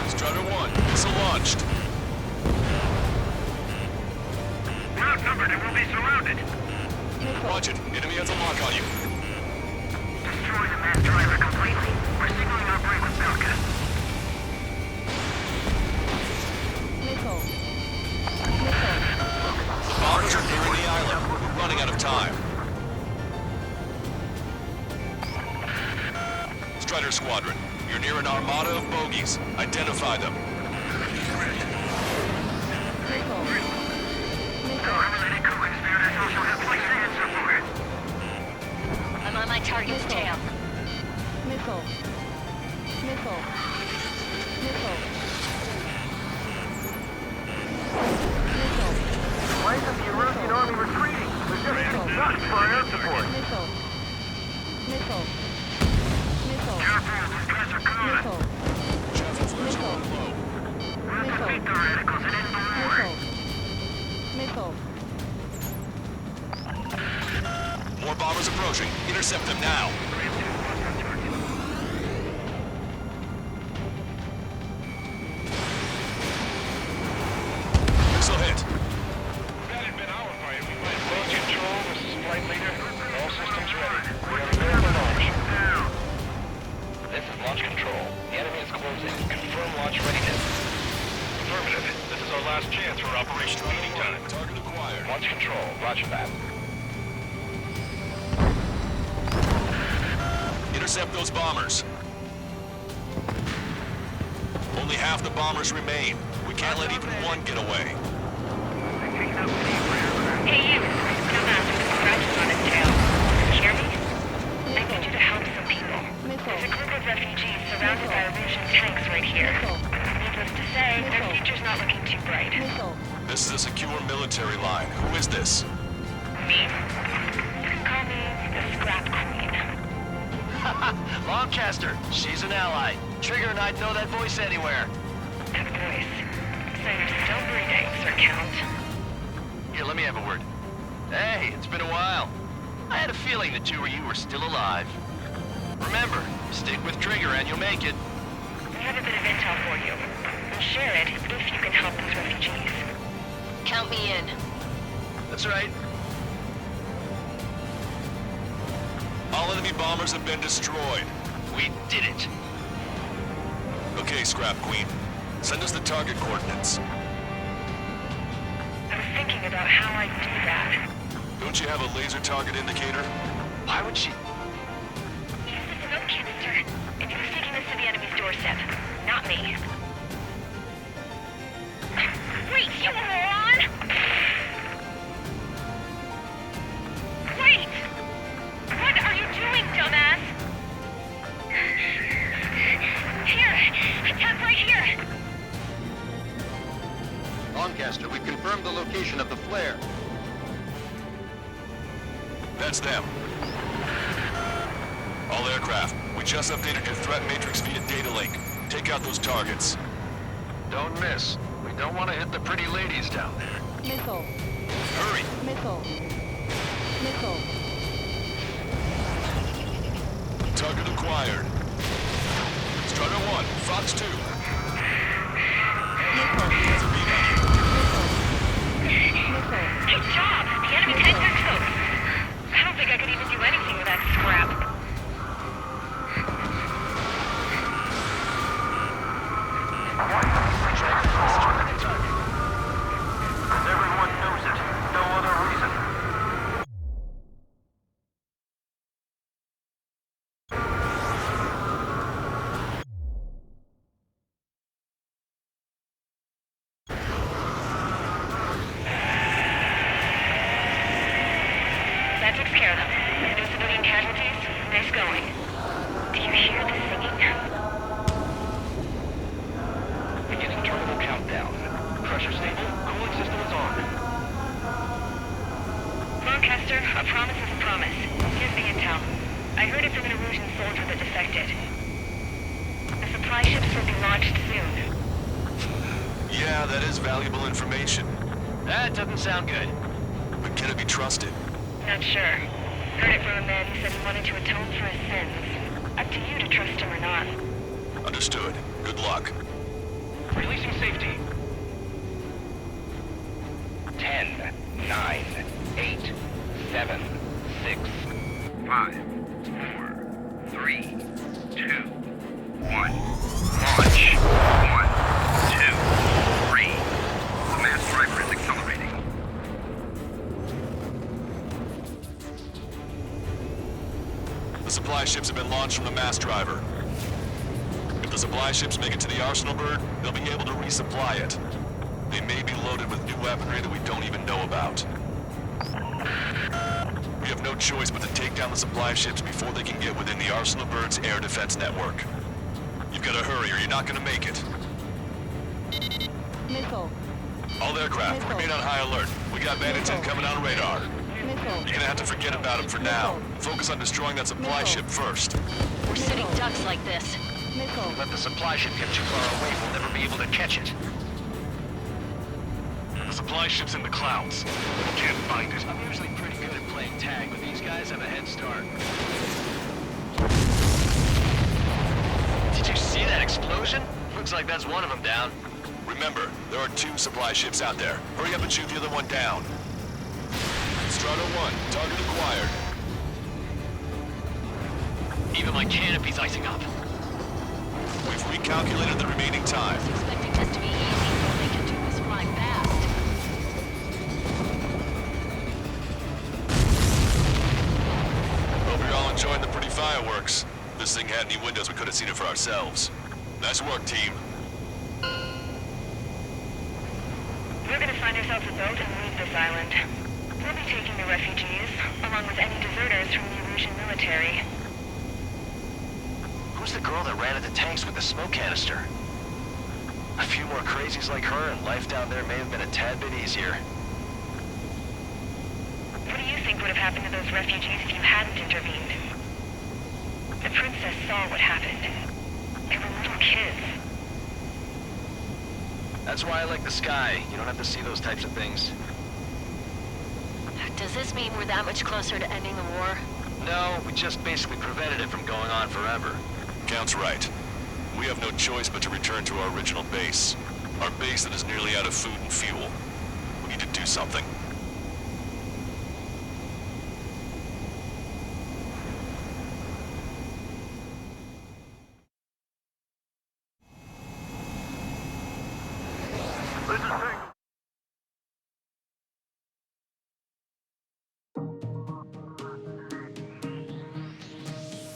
Strider 1, missile launched. We're outnumbered and we'll be surrounded. Watch it. Enemy has a lock on you. Destroy the mass driver completely. We're signaling our break with Belka. Bombers are nearing the island. We're running out of time. Strider Squadron, you're near an armada of bogies. Identify them. I'm on my target's tail. Why isn't the Erusian army retreating? They're just getting sucked for our air support. Careful, these guys are coming. We'll defeat the radicals and end the war. More bombers approaching. Intercept them now. Missile hit. That had been our fight. Launch control, this is flight leader. All systems ready. We are clear for launch. This is launch control. The enemy is closing. Confirm launch readiness. Affirmative. This is our last chance for Operation Meeting Time. Target acquired. Launch control. Roger that. Intercept those bombers. Only half the bombers remain. We can't let even one get away. Hey, you. Come after the scratches on his tail. You hear me? I need you to help some people. There's a group of refugees surrounded by Erusian tanks right here. Needless to say, their future's not looking too bright. This is a secure military line. Who is this? Me. You can call me the Scrap Queen. Longcaster, she's an ally. Trigger and I'd know that voice anywhere. That voice. So you're still breathing, Sir Count. Here, let me have a word. Hey, it's been a while. I had a feeling the two of you were still alive. Remember, stick with Trigger and you'll make it. We have a bit of intel for you. We'll share it if you can help these refugees. Count me in. That's right. All enemy bombers have been destroyed. We did it. Okay, Scrap Queen. Send us the target coordinates. I was thinking about how I'd do that. Don't you have a laser target indicator? Why would she? Use the smoke canister. It Who's taking this to the enemy's doorstep? Not me. Wait, you moron! Wait! What are you doing, dumbass? Here! Attack right here! Lancaster, we've confirmed the location of the flare. That's them. All aircraft, we just updated your threat matrix via data link. Take out those targets. Don't miss. We don't want to hit the pretty ladies down there. Missile. Hurry! Missile. Missile. Target acquired. Strider 1, Fox 2. Good job! The enemy tanks are toast. I don't think I could even do anything with that scrap. Everyone knows it. No other reason. That takes care of them. No civilian casualties? Nice going. Do you hear the singing? Beginning terminal countdown. Pressure stable. Cooling system is on. Lancaster, a promise is a promise. Here's the intel. I heard it from an Erusian soldier that defected. The supply ships will be launched soon. Yeah, that is valuable information. That doesn't sound good. But can it be trusted? Not sure. Heard it from a man who said he wanted to atone for his sins. Up to you to trust him or not. Understood. Good luck. Releasing safety. 10, 9, 8, 7, 6, 5, 4, 3, 2, 1. Launch. 1, 2, 3. The mass driver is accelerating. The supply ships have been launched from the mass driver. If the supply ships make it to the arsenal bird, they'll be able to resupply it. They may be loaded with new weaponry that we don't even know about. We have no choice but to take down the supply ships before they can get within the arsenal bird's air defense network. You've got to hurry or you're not going to make it. Missile. All aircraft, Missile. remain on high alert. We got bandits incoming on radar. Missile. You're gonna have to forget about them for now. Focus on destroying that supply ship first. We're sitting ducks like this. Missile. Let the supply ship get too far away, we'll never be able to catch it. The supply ship's in the clouds. We can't find it. I'm usually pretty good at playing tag, but these guys have a head start. Did you see that explosion? Looks like that's one of them down. Remember, there are 2 supply ships out there. Hurry up and shoot the other one down. Strider 1, target acquired. Even my canopy's icing up. We've recalculated the remaining time. Expecting this to be easy, so they can do this fly fast. Hope you're all enjoying the pretty fireworks. If this thing had any windows, we could have seen it for ourselves. Nice work, team. We're gonna find ourselves a boat and leave this island. We'll be taking the refugees, along with any deserters from the Erusian military. Who's the girl that ran at the tanks with the smoke canister? A few more crazies like her and life down there may have been a tad bit easier. What do you think would have happened to those refugees if you hadn't intervened? The princess saw what happened. They were little kids. That's why I like the sky. You don't have to see those types of things. Does this mean we're that much closer to ending the war? No, we just basically prevented it from going on forever. Count's right. We have no choice but to return to our original base. Our base that is nearly out of food and fuel. We need to do something.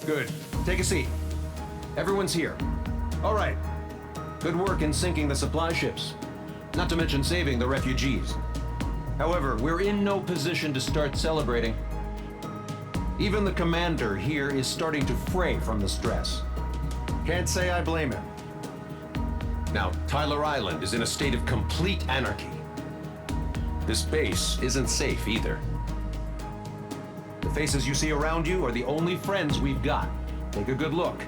Good. Take a seat. Everyone's here. All right. Good work in sinking the supply ships. Not to mention saving the refugees. However, we're in no position to start celebrating. Even the commander here is starting to fray from the stress. Can't say I blame him. Now, Tyler Island is in a state of complete anarchy. This base isn't safe either. The faces you see around you are the only friends we've got. Take a good look.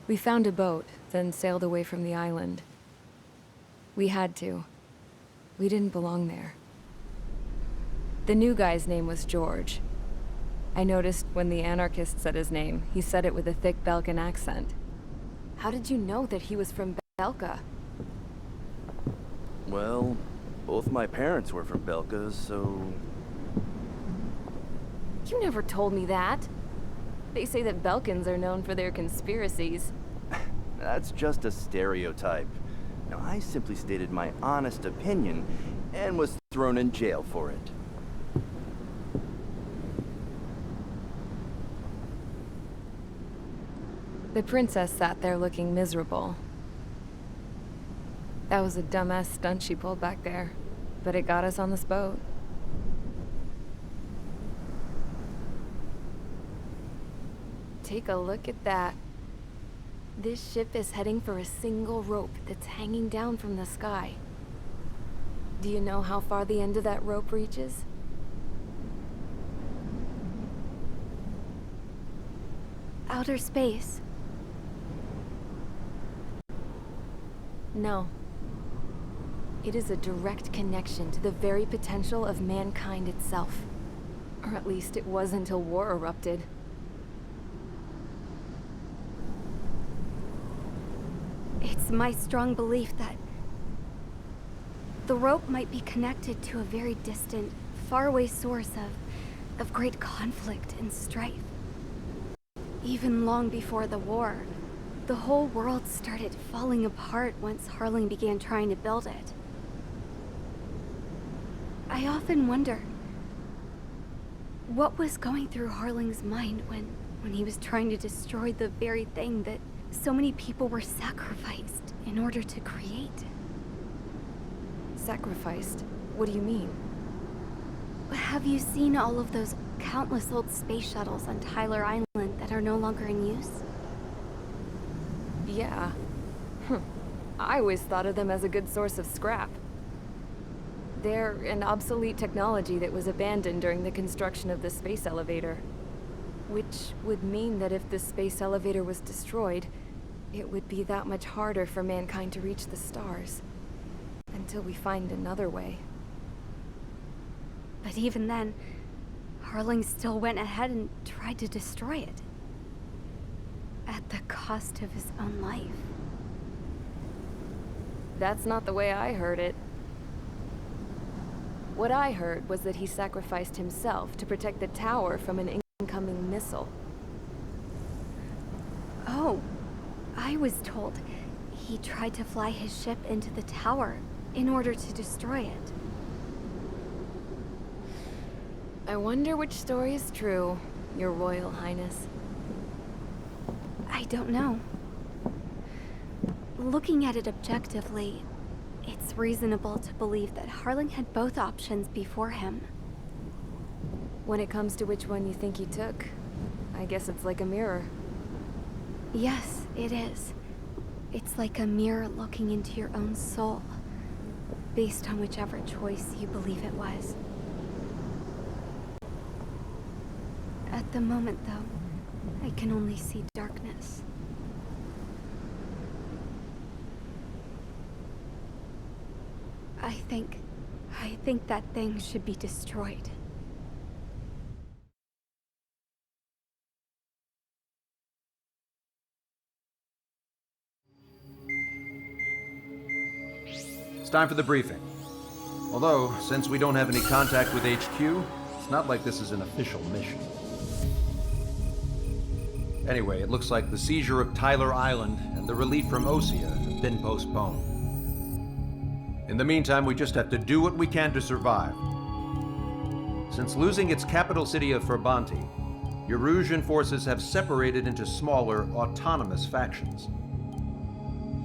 We found a boat, then sailed away from the island. We had to. We didn't belong there. The new guy's name was George. I noticed when the anarchist said his name, he said it with a thick Belkan accent. How did you know that he was from Belka? Well, both my parents were from Belka, so... You never told me that. They say that Belkans are known for their conspiracies. That's just a stereotype. Now, I simply stated my honest opinion and was thrown in jail for it. The princess sat there looking miserable. That was a dumbass stunt she pulled back there, but it got us on this boat. Take a look at that. This ship is heading for a single rope that's hanging down from the sky. Do you know how far the end of that rope reaches? Outer space. No. It is a direct connection to the very potential of mankind itself. Or at least it was until war erupted. It's my strong belief that the rope might be connected to a very distant, faraway source of great conflict and strife. Even long before the war, the whole world started falling apart once Harling began trying to build it. I often wonder what was going through Harling's mind when he was trying to destroy the very thing that so many people were sacrificed in order to create. Sacrificed? What do you mean? Have you seen all of those countless old space shuttles on Tyler Island that are no longer in use? Yeah. I always thought of them as a good source of scrap. They're an obsolete technology that was abandoned during the construction of the space elevator. Which would mean that if the space elevator was destroyed, it would be that much harder for mankind to reach the stars. Until we find another way. But even then, Harling still went ahead and tried to destroy it. At the cost of his own life. That's not the way I heard it. What I heard was that he sacrificed himself to protect the tower from an incoming missile. Oh, I was told he tried to fly his ship into the tower in order to destroy it. I wonder which story is true, Your Royal Highness. I don't know. Looking at it objectively, it's reasonable to believe that Harling had both options before him. When it comes to which one you think he took, I guess it's like a mirror. Yes, it is. It's like a mirror looking into your own soul, based on whichever choice you believe it was. At the moment, though, I can only see darkness. I think that thing should be destroyed. It's time for the briefing. Although, since we don't have any contact with HQ, it's not like this is an official mission. Anyway, it looks like the seizure of Tyler Island and the relief from Osea have been postponed. In the meantime, we just have to do what we can to survive. Since losing its capital city of Ferbanti, Erusian forces have separated into smaller, autonomous factions.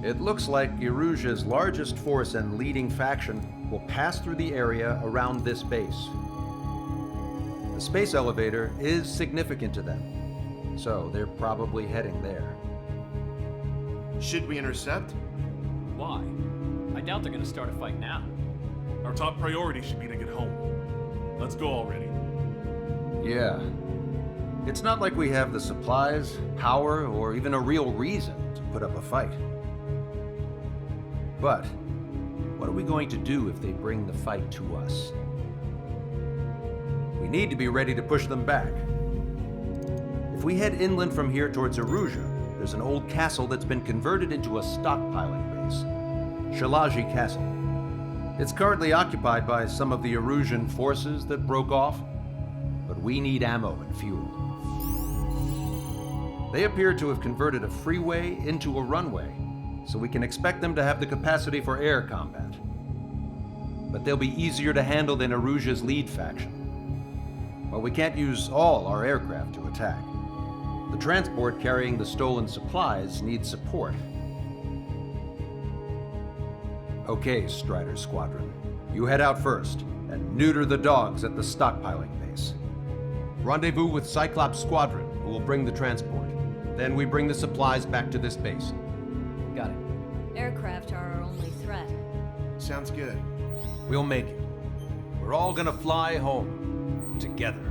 It looks like Erusia's largest force and leading faction will pass through the area around this base. The space elevator is significant to them, so they're probably heading there. Should we intercept? Why? I doubt they're gonna start a fight now. Our top priority should be to get home. Let's go already. Yeah. It's not like we have the supplies, power, or even a real reason to put up a fight. But what are we going to do if they bring the fight to us? We need to be ready to push them back. If we head inland from here towards Erusia, there's an old castle that's been converted into a stockpiling base. Shalaji Castle. It's currently occupied by some of the Erusian forces that broke off, but we need ammo and fuel. They appear to have converted a freeway into a runway, so we can expect them to have the capacity for air combat. But they'll be easier to handle than Erusia's lead faction. Well, we can't use all our aircraft to attack. The transport carrying the stolen supplies needs support. Okay, Strider Squadron. You head out first and neuter the dogs at the stockpiling base. Rendezvous with Cyclops Squadron, who will bring the transport. Then we bring the supplies back to this base. Got it. Aircraft are our only threat. Sounds good. We'll make it. We're all gonna fly home. Together.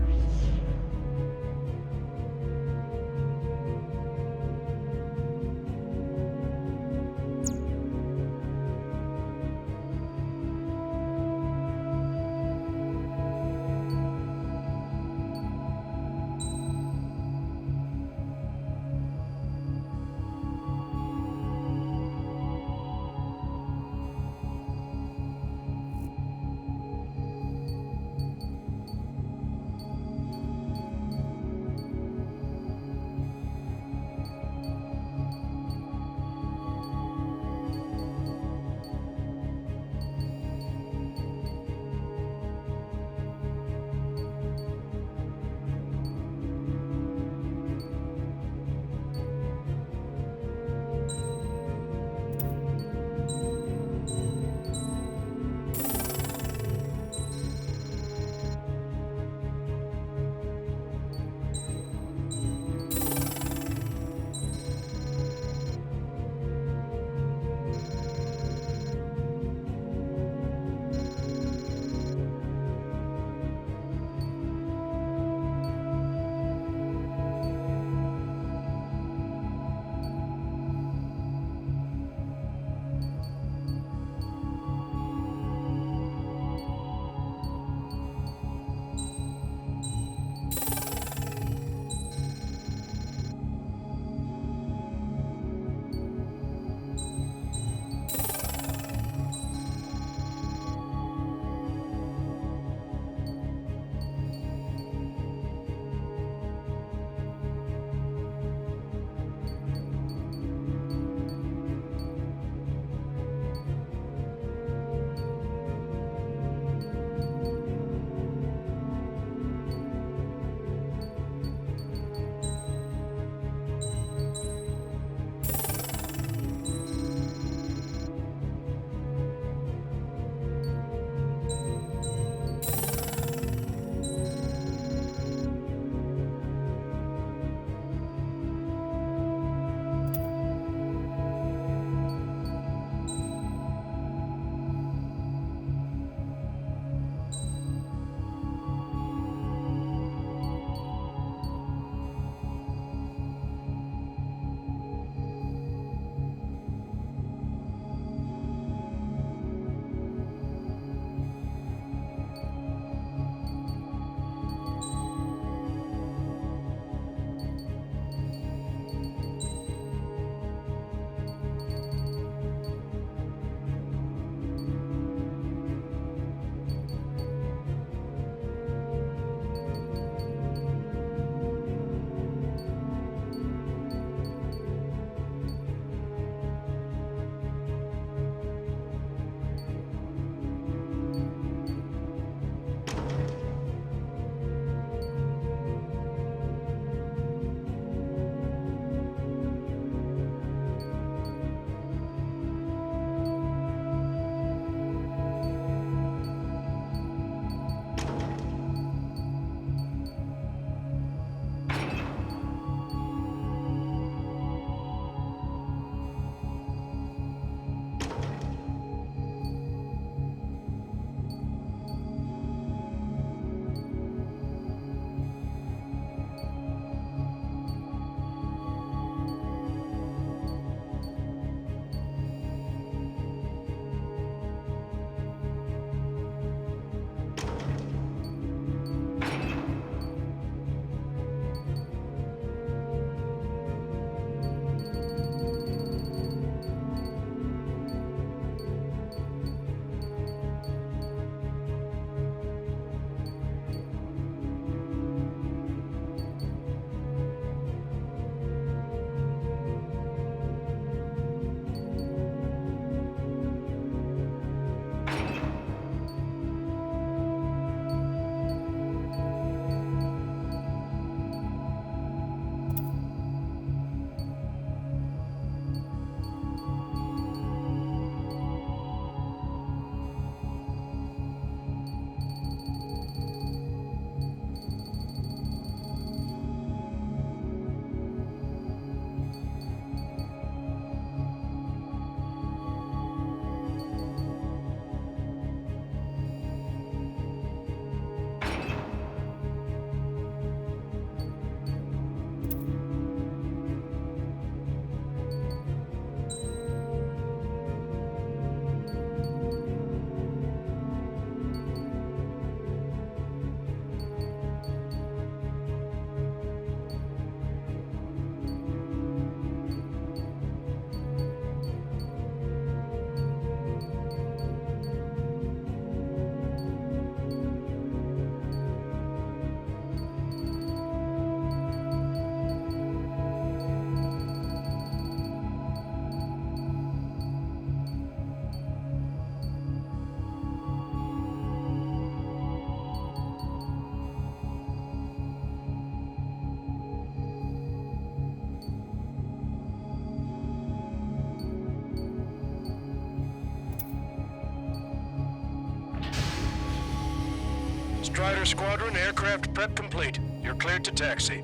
Strider Squadron, aircraft prep complete. You're cleared to taxi.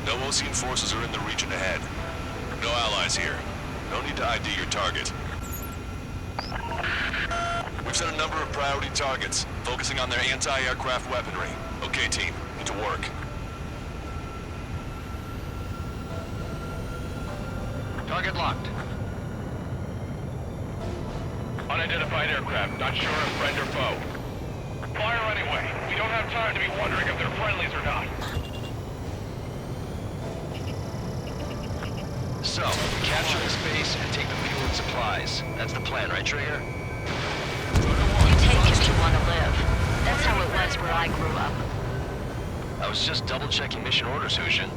No Osean forces are in the region ahead. No allies here. No need to ID your target. We've set a number of priority targets, focusing on their anti-aircraft weaponry. Okay, team. Get to work. Target locked. Unidentified aircraft, not sure if friend or foe. Fire anyway. We don't have time to be wondering if they're friendlies or not. So, capture this base and take the fuel and supplies. That's the plan, right, Trigger? You take if you want to live. That's how it was where I grew up. I was just double-checking mission orders, Hushin.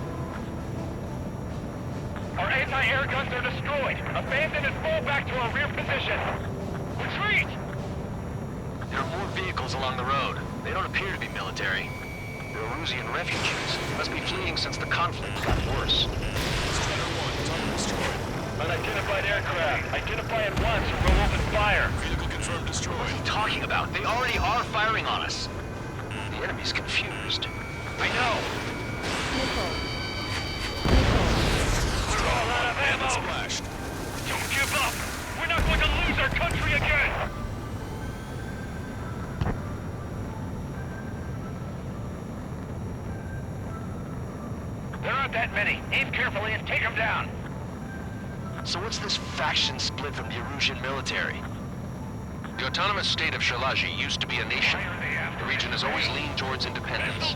Our anti-air guns are destroyed. Abandon and fall back to our rear position. Retreat! There are more vehicles along the road. They don't appear to be military. They're Erusian refugees. Must be fleeing since the conflict got worse. Unidentified aircraft. Identify at once or we'll open fire. Vehicle confirmed destroyed. What are you talking about? They already are firing on us. The enemy's confused. I know. Missile. We're all out of ammo. Splashed. Don't give up. We're not going to lose our country again. There aren't that many. Aim carefully and take them down. So what's this faction split from the Erusian military? The autonomous state of Shalaji used to be a nation. The region has always leaned towards independence.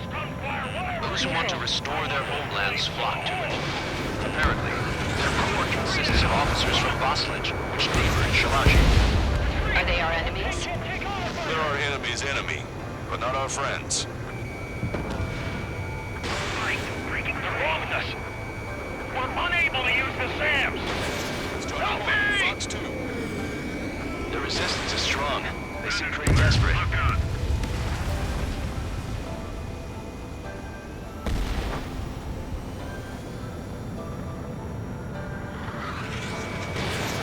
Those who want to restore their homelands flock to it. Apparently, their core consists of officers from Vaslage, which neighbor Shalaji. Are they our enemies? They're our enemy's enemy, but not our friends. They're wrong with us. We're unable to use the SAMs. Help me! Fox 2. The resistance is strong. They seem pretty desperate.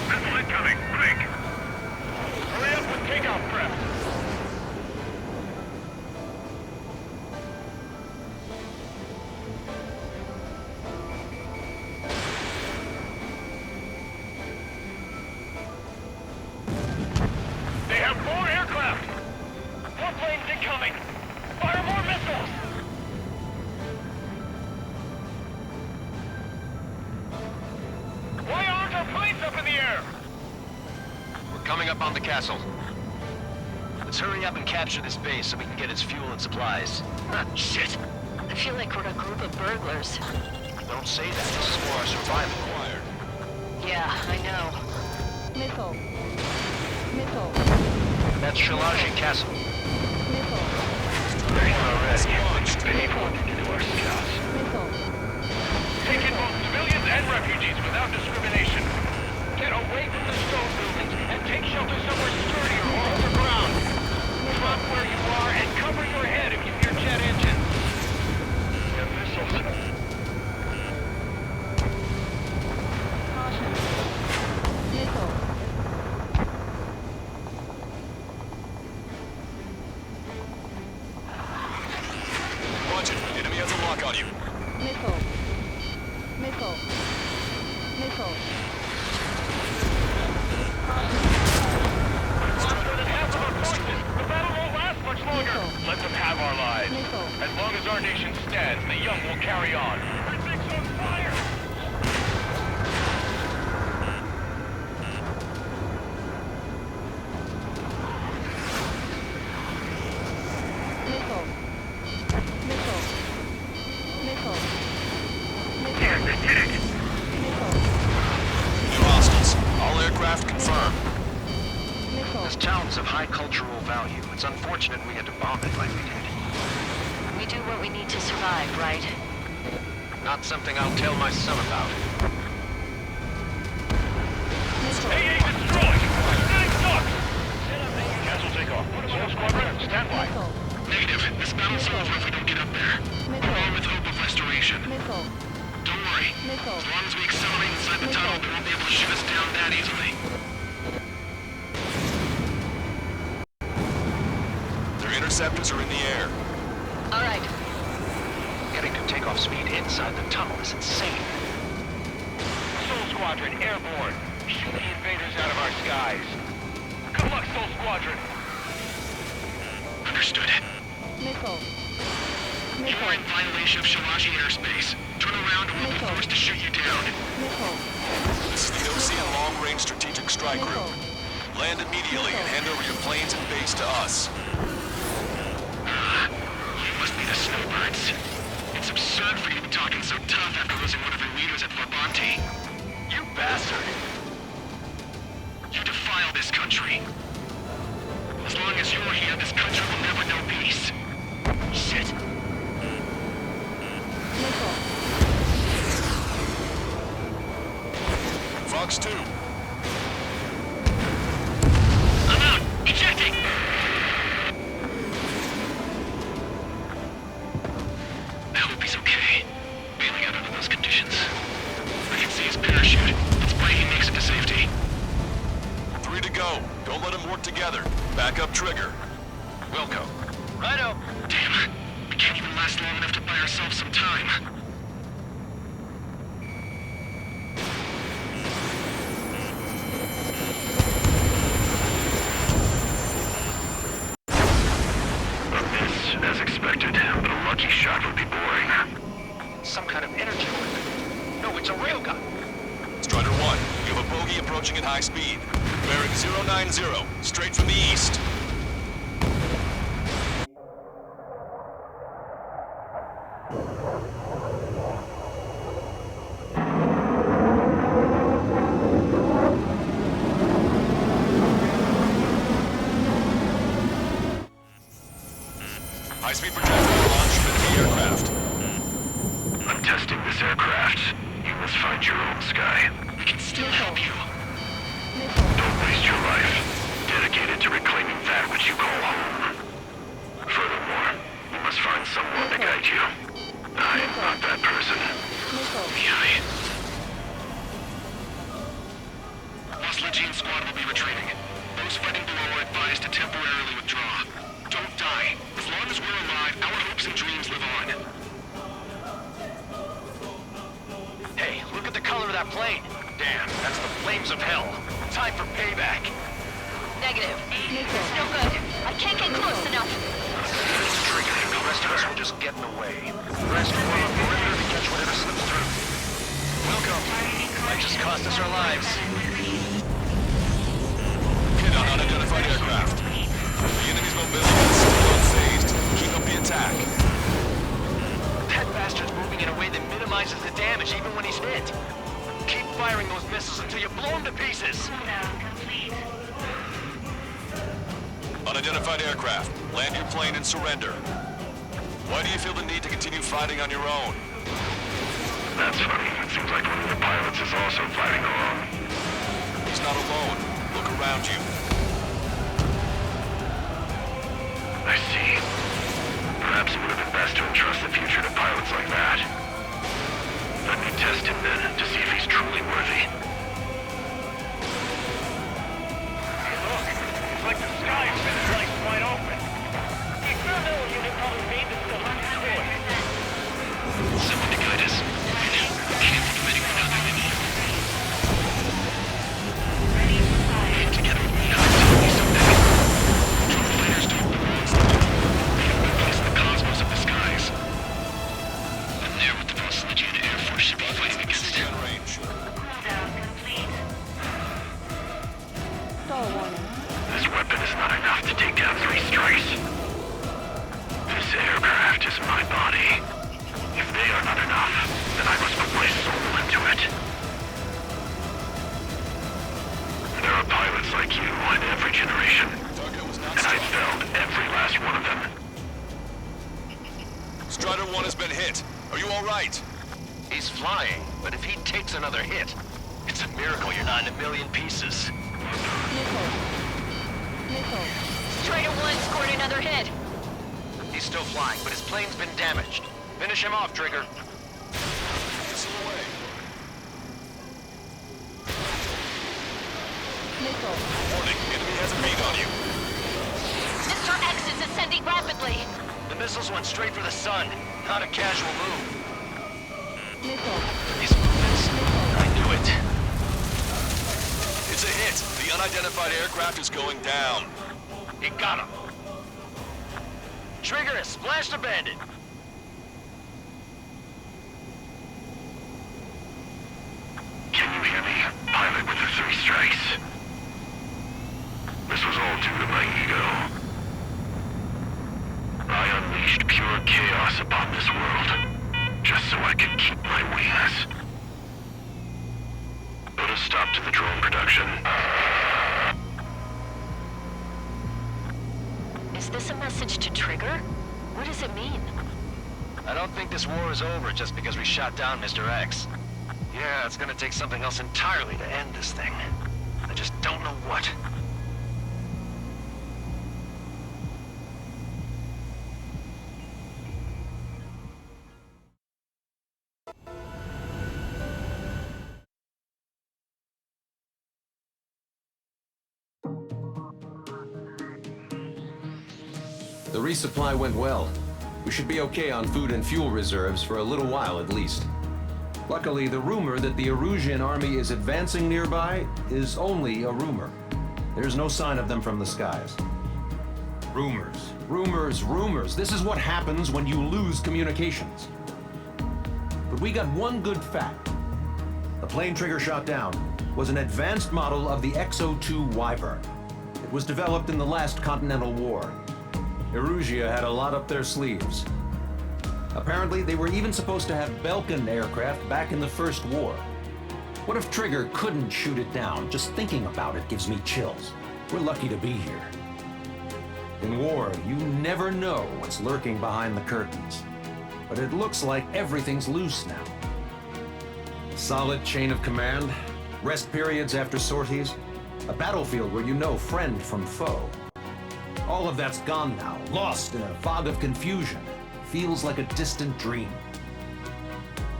Missile incoming. Quick! Hurry up with takeoff prep. They have more aircraft! More planes incoming! Fire more missiles! Why aren't our planes up in the air? We're coming up on the castle. Let's hurry up and capture this base so we can get its fuel and supplies. Ah, shit! I feel like we're a group of burglars. Don't say that. This is for our survival. Yeah, I know. Missile. Missile. That's Shalaji Castle. Missile. They're here already. They wanted into our scouts. Missile. Take in both civilians and refugees without discrimination. Get away from the stone buildings and take shelter somewhere sturdier or underground. Drop where you are and cover your head if you hear jet engines. We have missiles. Caution. Missile. Watch it. Enemy has a lock on you. Missile. Missile. Missile. More than half of our forces. The battle won't last much longer. Let them have our lives. As long as our nation stands, the young will carry on. Everything's on fire! Missile. Missile. Missile. Here, they did it! Missile. New hostiles. All aircraft confirmed. This town's of high cultural value. It's unfortunate we had to bomb it like we did. We do what we need to survive, right? Not something I'll tell my son about. AA destroyed! Sitting ducks! Castle takeoff. All squadron, stand by. Negative. This battle's over if we don't get up there. We're on with hope of restoration. Missile. Don't worry. worry. As long as we accelerate inside the tunnel, they won't be able to shoot us down that easily. Their interceptors are in the air. All right. Getting to takeoff speed inside the tunnel is insane. Soul Squadron, airborne. Shoot the invaders out of our skies. Good luck, Soul Squadron. Understood. You're in violation of Shalaji airspace. Turn around or we'll be forced to shoot you down. This is the Ocean Long Range Strategic Strike Group. Land immediately and hand over your planes and base to us. You must be the snowbirds. It's absurd for you to be talking so tough after losing one of your leaders at Farbanti. You bastard! You defile this country. As long as you're here, this country will never know peace. Shit. Fox 2. I'm out! Ejecting! I hope he's okay. Bailing out under those conditions. I can see his parachute. Let's pray he makes it to safety. 3 to go. Don't let them work together. Back up trigger. Wilco. Righto. Damn. We can't even last long enough to buy ourselves some time. As expected, but a lucky shot would be boring. Some kind of energy weapon. No, it's a railgun. Strider 1, you have a bogey approaching at high speed. Bearing 090, straight from the east. High-speed projectile launch from the aircraft. I'm testing this aircraft. You must find your own sky. We can still help you. Don't waste your life. Dedicated to reclaiming that which you call home. Furthermore, you must find someone to guide you. I am not that person. I. Lost Legion squad will be retreating. Those fighting below are advised to temporarily withdraw. Don't die. As long as we're alive, our hopes and dreams live on. Hey, look at the color of that plane. Damn, that's the flames of hell. Time for payback. Negative. It's no good. I can't get close enough. Trigger. The rest of us will just get in the way. The rest will run on perimeter to catch whatever slips through. Welcome. Might just cost us our lives. Hit on unidentified aircraft. The enemy's mobility is still unfazed. Keep up the attack. That bastard's moving in a way that minimizes the damage even when he's hit. Keep firing those missiles until you blow him to pieces. Unidentified aircraft. Land your plane and surrender. Why do you feel the need to continue fighting on your own? That's funny. It seems like one of the pilots is also fighting alone. He's not alone. Look around you. I see. Perhaps it would have been best to entrust the future to pilots like that. Let me test him then, to see if he's truly worthy. Hey, look. It's like the sky's been sliced wide open. The experimental unit probably made this stuff destroyed. Someone to guide us. I can't think of anyone other than you. Together with me, I'll tell you something. Drone fighters don't belong to the They have witnessed the cosmos of the skies. I'm there with the Lost Legion Air Force should be fighting against it. This weapon is not enough to take down 3 strikes. This aircraft is my body. If they are not enough, then I must put my soul into it. There are pilots like you in every generation, and I felled every last one of them. Strider 1 has been hit. Are you all right? He's flying, but if he takes another hit, it's a miracle you're not in a million pieces. Strider 1 scored another hit. He's still flying, but his plane's been damaged. Finish him off, Trigger. Missile away. Warning, enemy has a beat on you. Mr. X is ascending rapidly. The missiles went straight for the sun. Not a casual move. These movements, I knew it. It's a hit. The unidentified aircraft is going down. You got him. Trigger has splashed a bandit. Can you hear me? Pilot with the 3 strikes. This was all due to my ego. I unleashed pure chaos upon this world, just so I could keep my wings. Put a stop to the drone production. Is this a message to Trigger? What does it mean? I don't think this war is over just because we shot down Mr. X. Yeah, it's gonna take something else entirely to end this thing. I just don't know what. The resupply went well. We should be okay on food and fuel reserves for a little while at least. Luckily, the rumor that the Erusian army is advancing nearby is only a rumor. There's no sign of them from the skies. Rumors, rumors, rumors. This is what happens when you lose communications. But we got one good fact. The plane Trigger shot down was an advanced model of the XO2 Wyvern. It was developed in the last Continental War. Erusia had a lot up their sleeves. Apparently, they were even supposed to have Belkin aircraft back in the First War. What if Trigger couldn't shoot it down? Just thinking about it gives me chills. We're lucky to be here. In war, you never know what's lurking behind the curtains. But it looks like everything's loose now. Solid chain of command, rest periods after sorties, a battlefield where you know friend from foe. All of that's gone now, lost in a fog of confusion. Feels like a distant dream.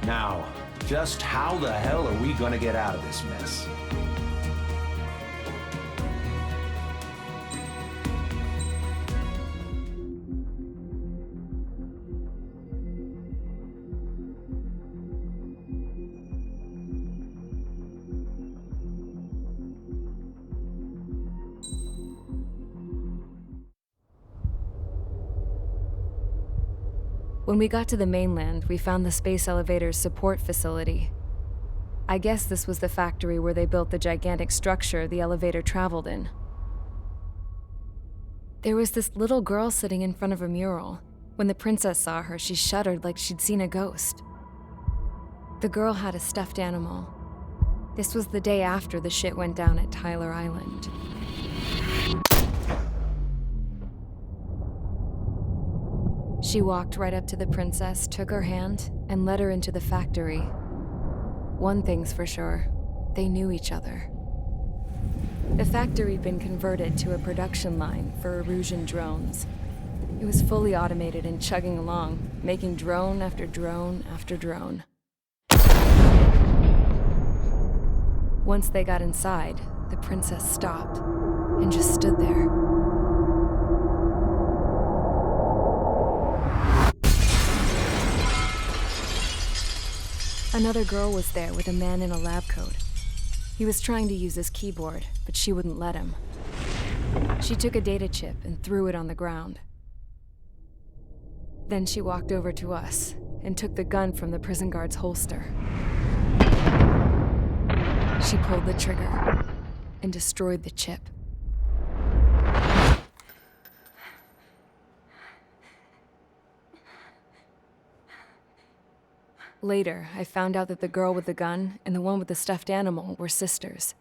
Now, just how the hell are we gonna get out of this mess? When we got to the mainland, we found the space elevator's support facility. I guess this was the factory where they built the gigantic structure the elevator traveled in. There was this little girl sitting in front of a mural. When the princess saw her, she shuddered like she'd seen a ghost. The girl had a stuffed animal. This was the day after the shit went down at Tyler Island. She walked right up to the princess, took her hand, and led her into the factory. One thing's for sure, they knew each other. The factory'd been converted to a production line for Erusian drones. It was fully automated and chugging along, making drone after drone after drone. Once they got inside, the princess stopped and just stood there. Another girl was there with a man in a lab coat. He was trying to use his keyboard, but she wouldn't let him. She took a data chip and threw it on the ground. Then she walked over to us and took the gun from the prison guard's holster. She pulled the trigger and destroyed the chip. Later, I found out that the girl with the gun and the one with the stuffed animal were sisters.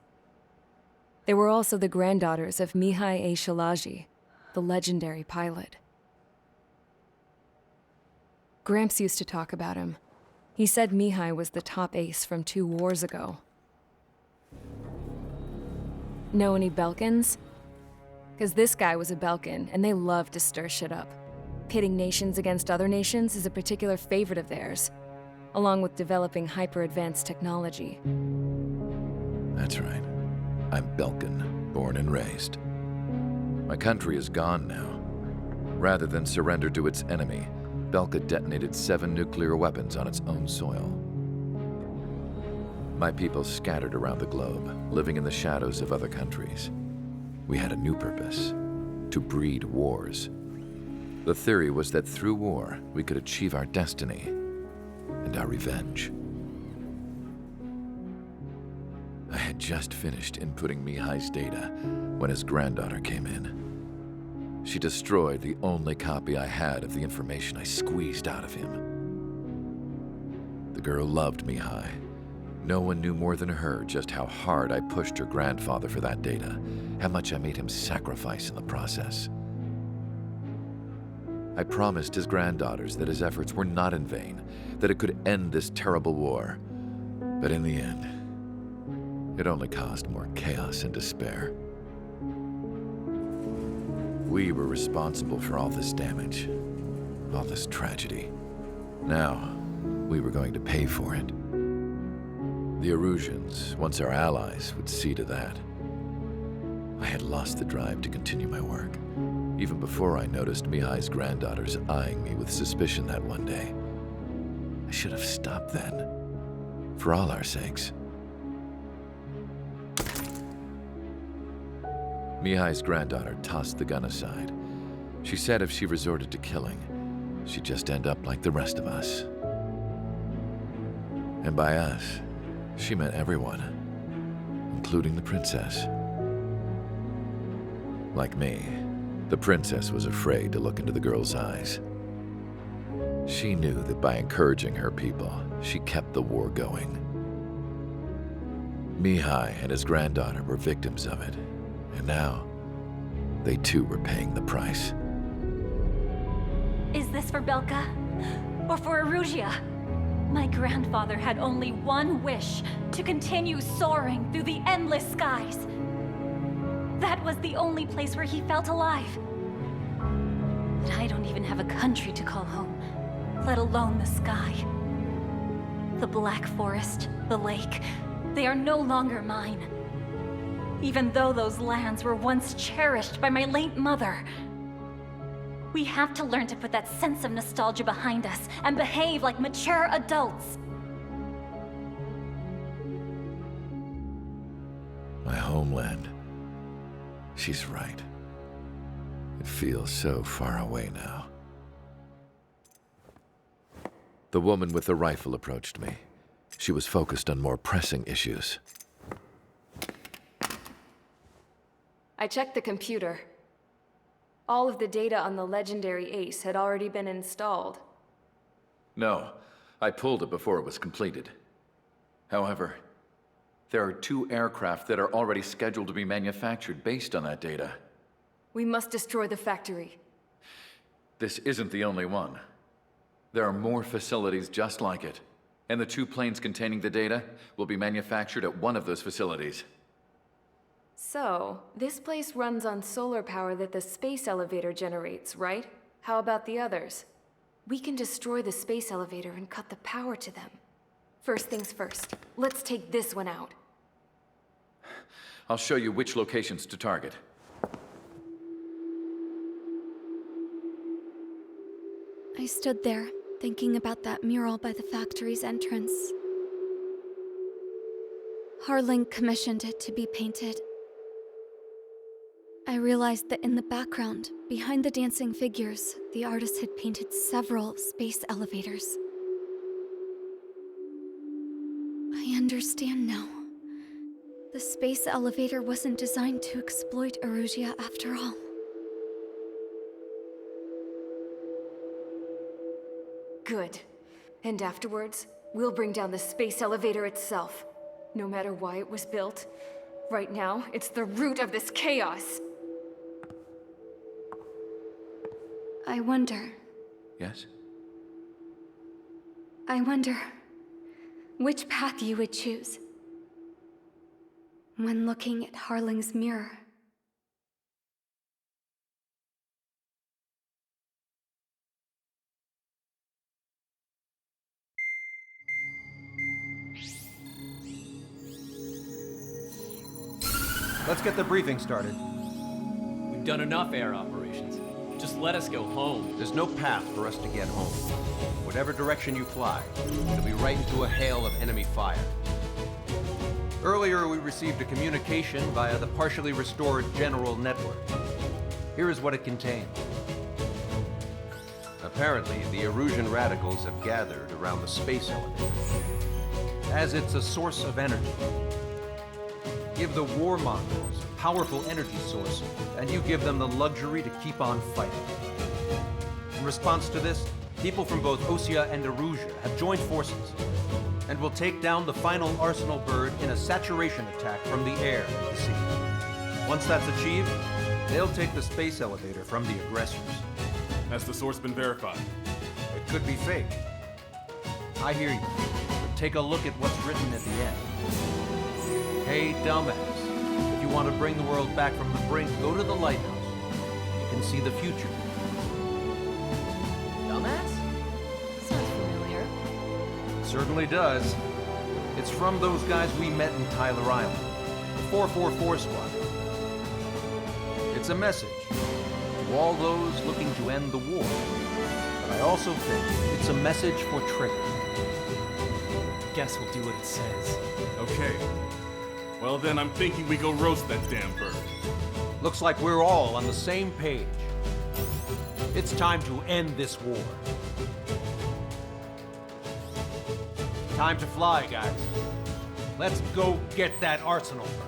They were also the granddaughters of MSI Thin, the legendary pilot. Gramps used to talk about him. He said MSI was the top ace from 2 wars ago. Know any Belkins? Because this guy was a Belkin, and they love to stir shit up. Pitting nations against other nations is a particular favorite of theirs, along with developing hyper-advanced technology. That's right. I'm Belkin. born and raised. My country is gone now. Rather than surrender to its enemy, Belka detonated 7 nuclear weapons on its own soil. My people scattered around the globe, living in the shadows of other countries. We had a new purpose: to breed wars. The theory was that through war, we could achieve our destiny and our revenge. I had just finished inputting Mihai's data when his granddaughter came in. She destroyed the only copy I had of the information I squeezed out of him. The girl loved Mihai. No one knew more than her just how hard I pushed her grandfather for that data, how much I made him sacrifice in the process. I promised his granddaughters that his efforts were not in vain, that it could end this terrible war. But in the end, it only caused more chaos and despair. We were responsible for all this damage, all this tragedy. Now, we were going to pay for it. The Erusians, once our allies, would see to that. I had lost the drive to continue my work, even before I noticed Mihai's granddaughters eyeing me with suspicion that one day. I should have stopped then, for all our sakes. Mihai's granddaughter tossed the gun aside. She said if she resorted to killing, she'd just end up like the rest of us. And by us, she meant everyone, including the princess. Like me, the princess was afraid to look into the girl's eyes. She knew that by encouraging her people, she kept the war going. Mihai and his granddaughter were victims of it, and now they too were paying the price. Is this for Belka? Or for Erusea? My grandfather had only one wish: to continue soaring through the endless skies. That was the only place where he felt alive. But I don't even have a country to call home, let alone the sky. The Black Forest, the lake, they are no longer mine. Even though those lands were once cherished by my late mother. We have to learn to put that sense of nostalgia behind us and behave like mature adults. My homeland. She's right. It feels so far away now. The woman with the rifle approached me. She was focused on more pressing issues. I checked the computer. All of the data on the legendary Ace had already been installed. No, I pulled it before it was completed. However, there are 2 aircraft that are already scheduled to be manufactured based on that data. We must destroy the factory. This isn't the only one. There are more facilities just like it, and the 2 planes containing the data will be manufactured at one of those facilities. So, this place runs on solar power that the space elevator generates, right? How about the others? We can destroy the space elevator and cut the power to them. First things first, let's take this one out. I'll show you which locations to target. I stood there, thinking about that mural by the factory's entrance. Harling commissioned it to be painted. I realized that in the background, behind the dancing figures, the artist had painted several space elevators. I understand now. The space elevator wasn't designed to exploit Erusea after all. Good. And afterwards, we'll bring down the space elevator itself. No matter why it was built, right now, it's the root of this chaos. I wonder. Yes? I wonder which path you would choose when looking at Harling's mirror. Let's get the briefing started. We've done enough air operations. Just let us go home. There's no path for us to get home. Whatever direction you fly, it'll be right into a hail of enemy fire. Earlier, we received a communication via the partially restored General Network. Here is what it contained. Apparently, the Erusian radicals have gathered around the space elevator, as it's a source of energy. Give the warmongers a powerful energy source, and you give them the luxury to keep on fighting. In response to this, people from both Osea and Erusia have joined forces and will take down the final Arsenal bird in a saturation attack from the air and the sea. Once that's achieved, they'll take the space elevator from the aggressors. Has the source been verified? It could be fake. I hear you. But take a look at what's written at the end. Hey, dumbass. If you want to bring the world back from the brink, go to the lighthouse. You can see the future. Dumbass? Sounds familiar. Certainly does. It's from those guys we met in Tyler Island, the 444 squad. It's a message to all those looking to end the war. But I also think it's a message for Trigger. Guess we'll do what it says. Okay. Well then, I'm thinking we go roast that damn bird. Looks like we're all on the same page. It's time to end this war. Time to fly, guys. Let's go get that Arsenal bird.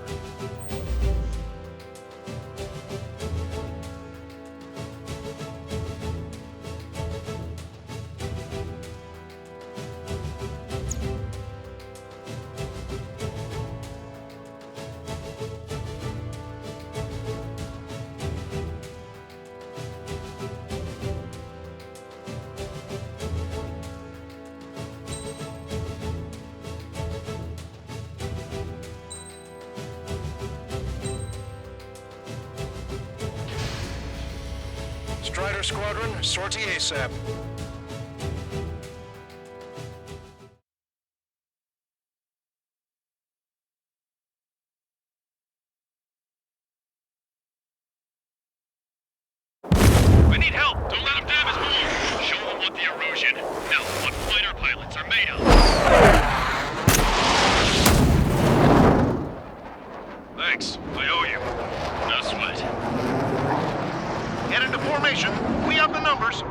Strider Squadron, sortie ASAP. We need help! Don't let them damage more! Show them what the Erusian, no, what fighter pilots are made of! Thanks, I owe you. No sweat. Get into formation. We have the numbers.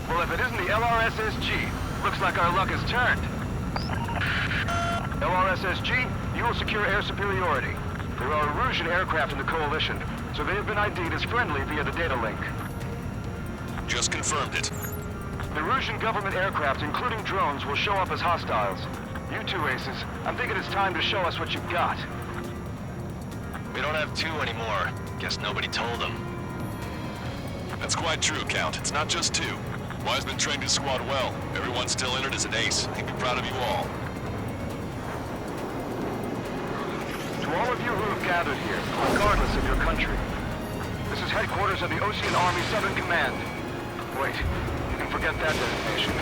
Well, if it isn't the LRSSG, looks like our luck has turned. LRSSG, you will secure air superiority. There are Erusian aircraft in the Coalition, so they have been ID'd as friendly via the data link. Just confirmed it. The Erusian government aircraft, including drones, will show up as hostiles. You two aces, I'm thinking it's time to show us what you've got. We don't have two anymore. Guess nobody told them. That's quite true, Count. It's not just two. Wiseman trained his squad well. Everyone still in it as an ace. He'd be proud of you all. To all of you who have gathered here, regardless of your country, this is headquarters of the Ocean Army 7 Command. Wait, you can forget that designation.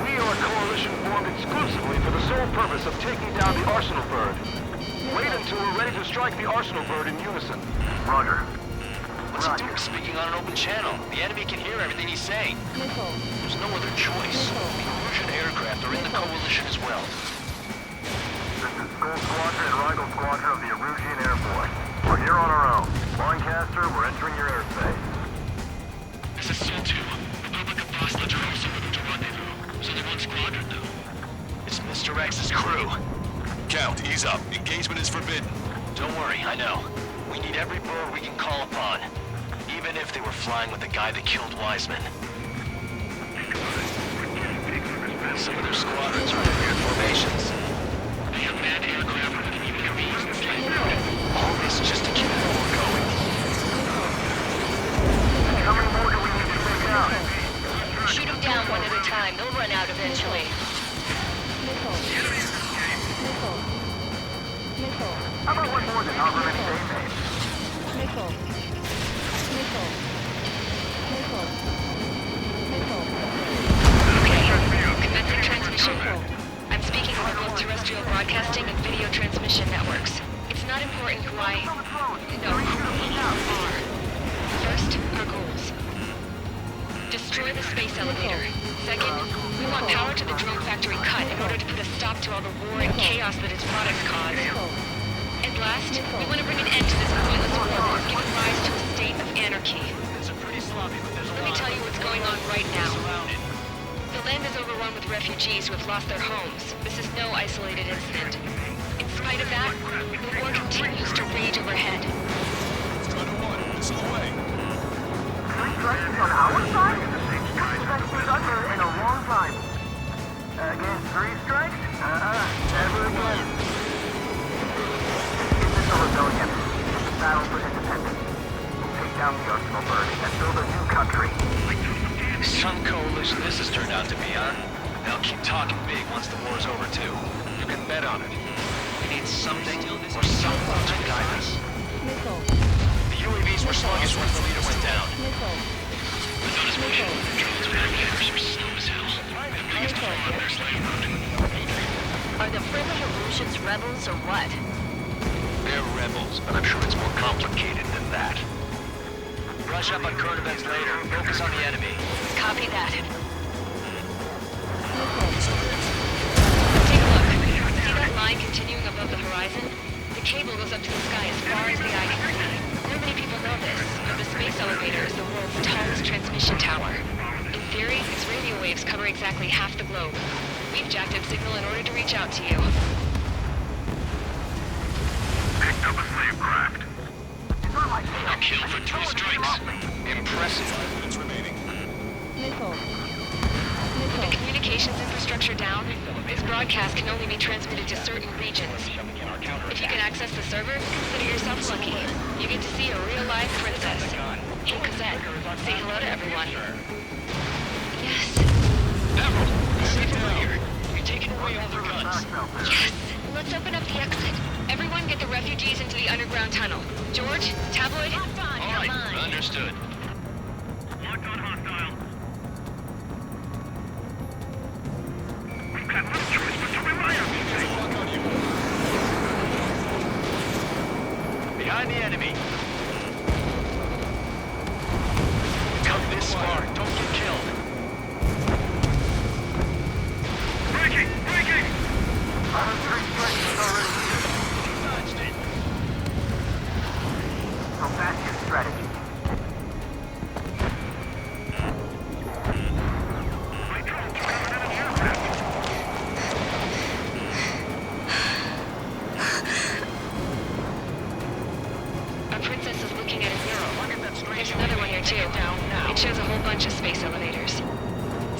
We are a coalition formed exclusively for the sole purpose of taking down the Arsenal bird. Wait until we're ready to strike the Arsenal bird in unison. Roger. What's he doing speaking on an open channel? The enemy can hear everything he's saying. There's no other choice. The Erusian aircraft are in the Coalition as well. This is Skull Squadron and Rigel Squadron of the Erusian Air Force. We're here on our own. Lancaster, we're entering your airspace. This is Sol 2. Republic of Boston are also moving to rendezvous. So they're one squadron, though. It's Mr. X's crew. Count, ease up. Engagement is forbidden. Don't worry, I know. We need every bird we can call upon. Even if they were flying with the guy that killed Wiseman. Some of their squadrons are in weird formations. They have manned aircraft with UAVs and flight. All this just to keep the war going. How many more do we need to take out? Shoot them down one at a time. They'll run out eventually. How about one more than government made? Okay, commencing transmission. I'm transmission networks. It's not important who I... No, who we are. First, our goals. Destroy the space elevator. Second, we want power to the drone factory cut in order to put a stop to all the war and chaos that its products cause. And last, we want to bring an end to this pointless war that has given rise to a state of anarchy. Let me tell you what's going on right now. The land is overrun with refugees who have lost their homes. This is no isolated incident. In spite of that, the war continues to rage overhead. Strider 1, missile away. Three strikes on our side? That's been under in a long time. Again, 3 strikes? Never again. This is the rebellion. The battle for independence. We'll take down the Arsenal Bird and build a new country. Some coalition this has turned out to be, huh? They'll keep talking big once the war's over, too. You can bet on it. We need something or someone to guide us. The UAVs were sluggish once the leader went down. Without his mission, drones and navigators were slow as hell. The biggest flaw in their slave route. Are the friendly Erusians rebels or what? They're rebels, but I'm sure it's more complicated than that. Brush up on current events later. Focus on the enemy. Copy that. Take a look. See that line continuing above the horizon? The cable goes up to the sky as far as the eye can see. Not many people know this, but the space elevator is the world's tallest transmission tower. In theory, its radio waves cover exactly half the globe. We've jacked up signal in order to reach out to you. Picked up a slave craft. A kill for 3 strikes. Impressive. 5 minutes remaining. With the communications infrastructure down, this broadcast can only be transmitted to certain regions. If you can access the server, consider yourself lucky. You get to see a real-life princess. Hey, Cosette, say hello to everyone. Yes. Emerald, safe over here. You're taking away all their guns. Yes. Let's open up the exit. Everyone get the refugees into the underground tunnel. George, Tabloid? All right, understood. Locked on hostile. We've got no choice but to rely on these things. Behind the enemy. Come this far, don't get killed. Breaking! Breaking! Dodged it. So that's your strategy. Our princess is looking at a mural. There's another one here too. It shows a whole bunch of space elevators.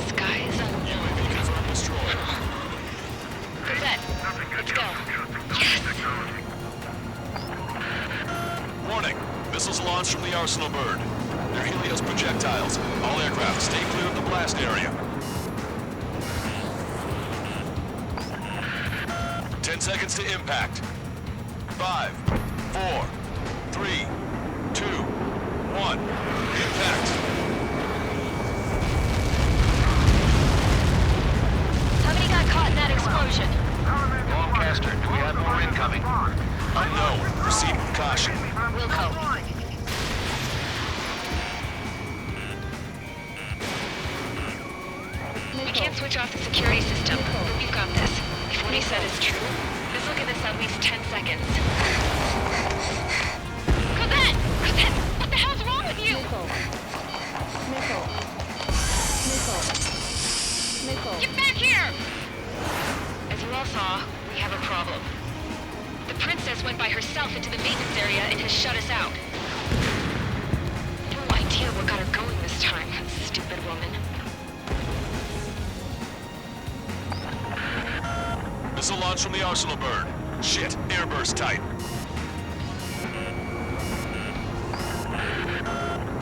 Skies unknown. Cosette, let's go. Yes! Warning. Missiles launched from the Arsenal Bird. They're Helios projectiles. All aircraft stay clear of the blast area. 10 seconds to impact. 5, 4, 3, 2, 1. Impact. How many got caught in that explosion? Lancaster, do we have more incoming? Unknown. Proceed with caution. Wilco. We can't switch off the security system, but we've got this. If what he said is true, this will give us at least 10 seconds. Cosette! Cosette! What the hell's wrong with you? Get back here! As you all saw, we have a problem. The princess went by herself into the maintenance area and has shut us out. No idea what got her going this time, stupid woman. Missile launch from the Arsenal Bird. Shit, airburst tight.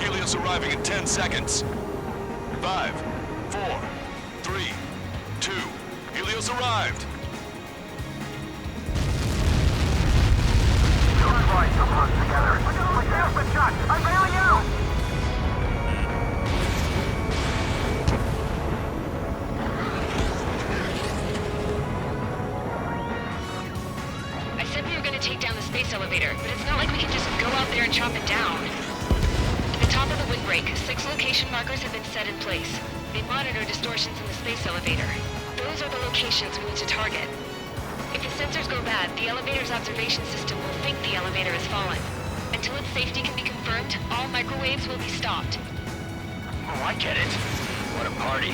Helios arriving in 10 seconds. 5, 4, 3, 2. Helios arrived. I sent and chop it down. At the top of the windbreak, 6 location markers have been set in place. They monitor distortions in the space elevator. Those are the locations we need to target. If the sensors go bad, the elevator's observation system will think the elevator has fallen. Until its safety can be confirmed, all microwaves will be stopped. Oh, I get it. What a party.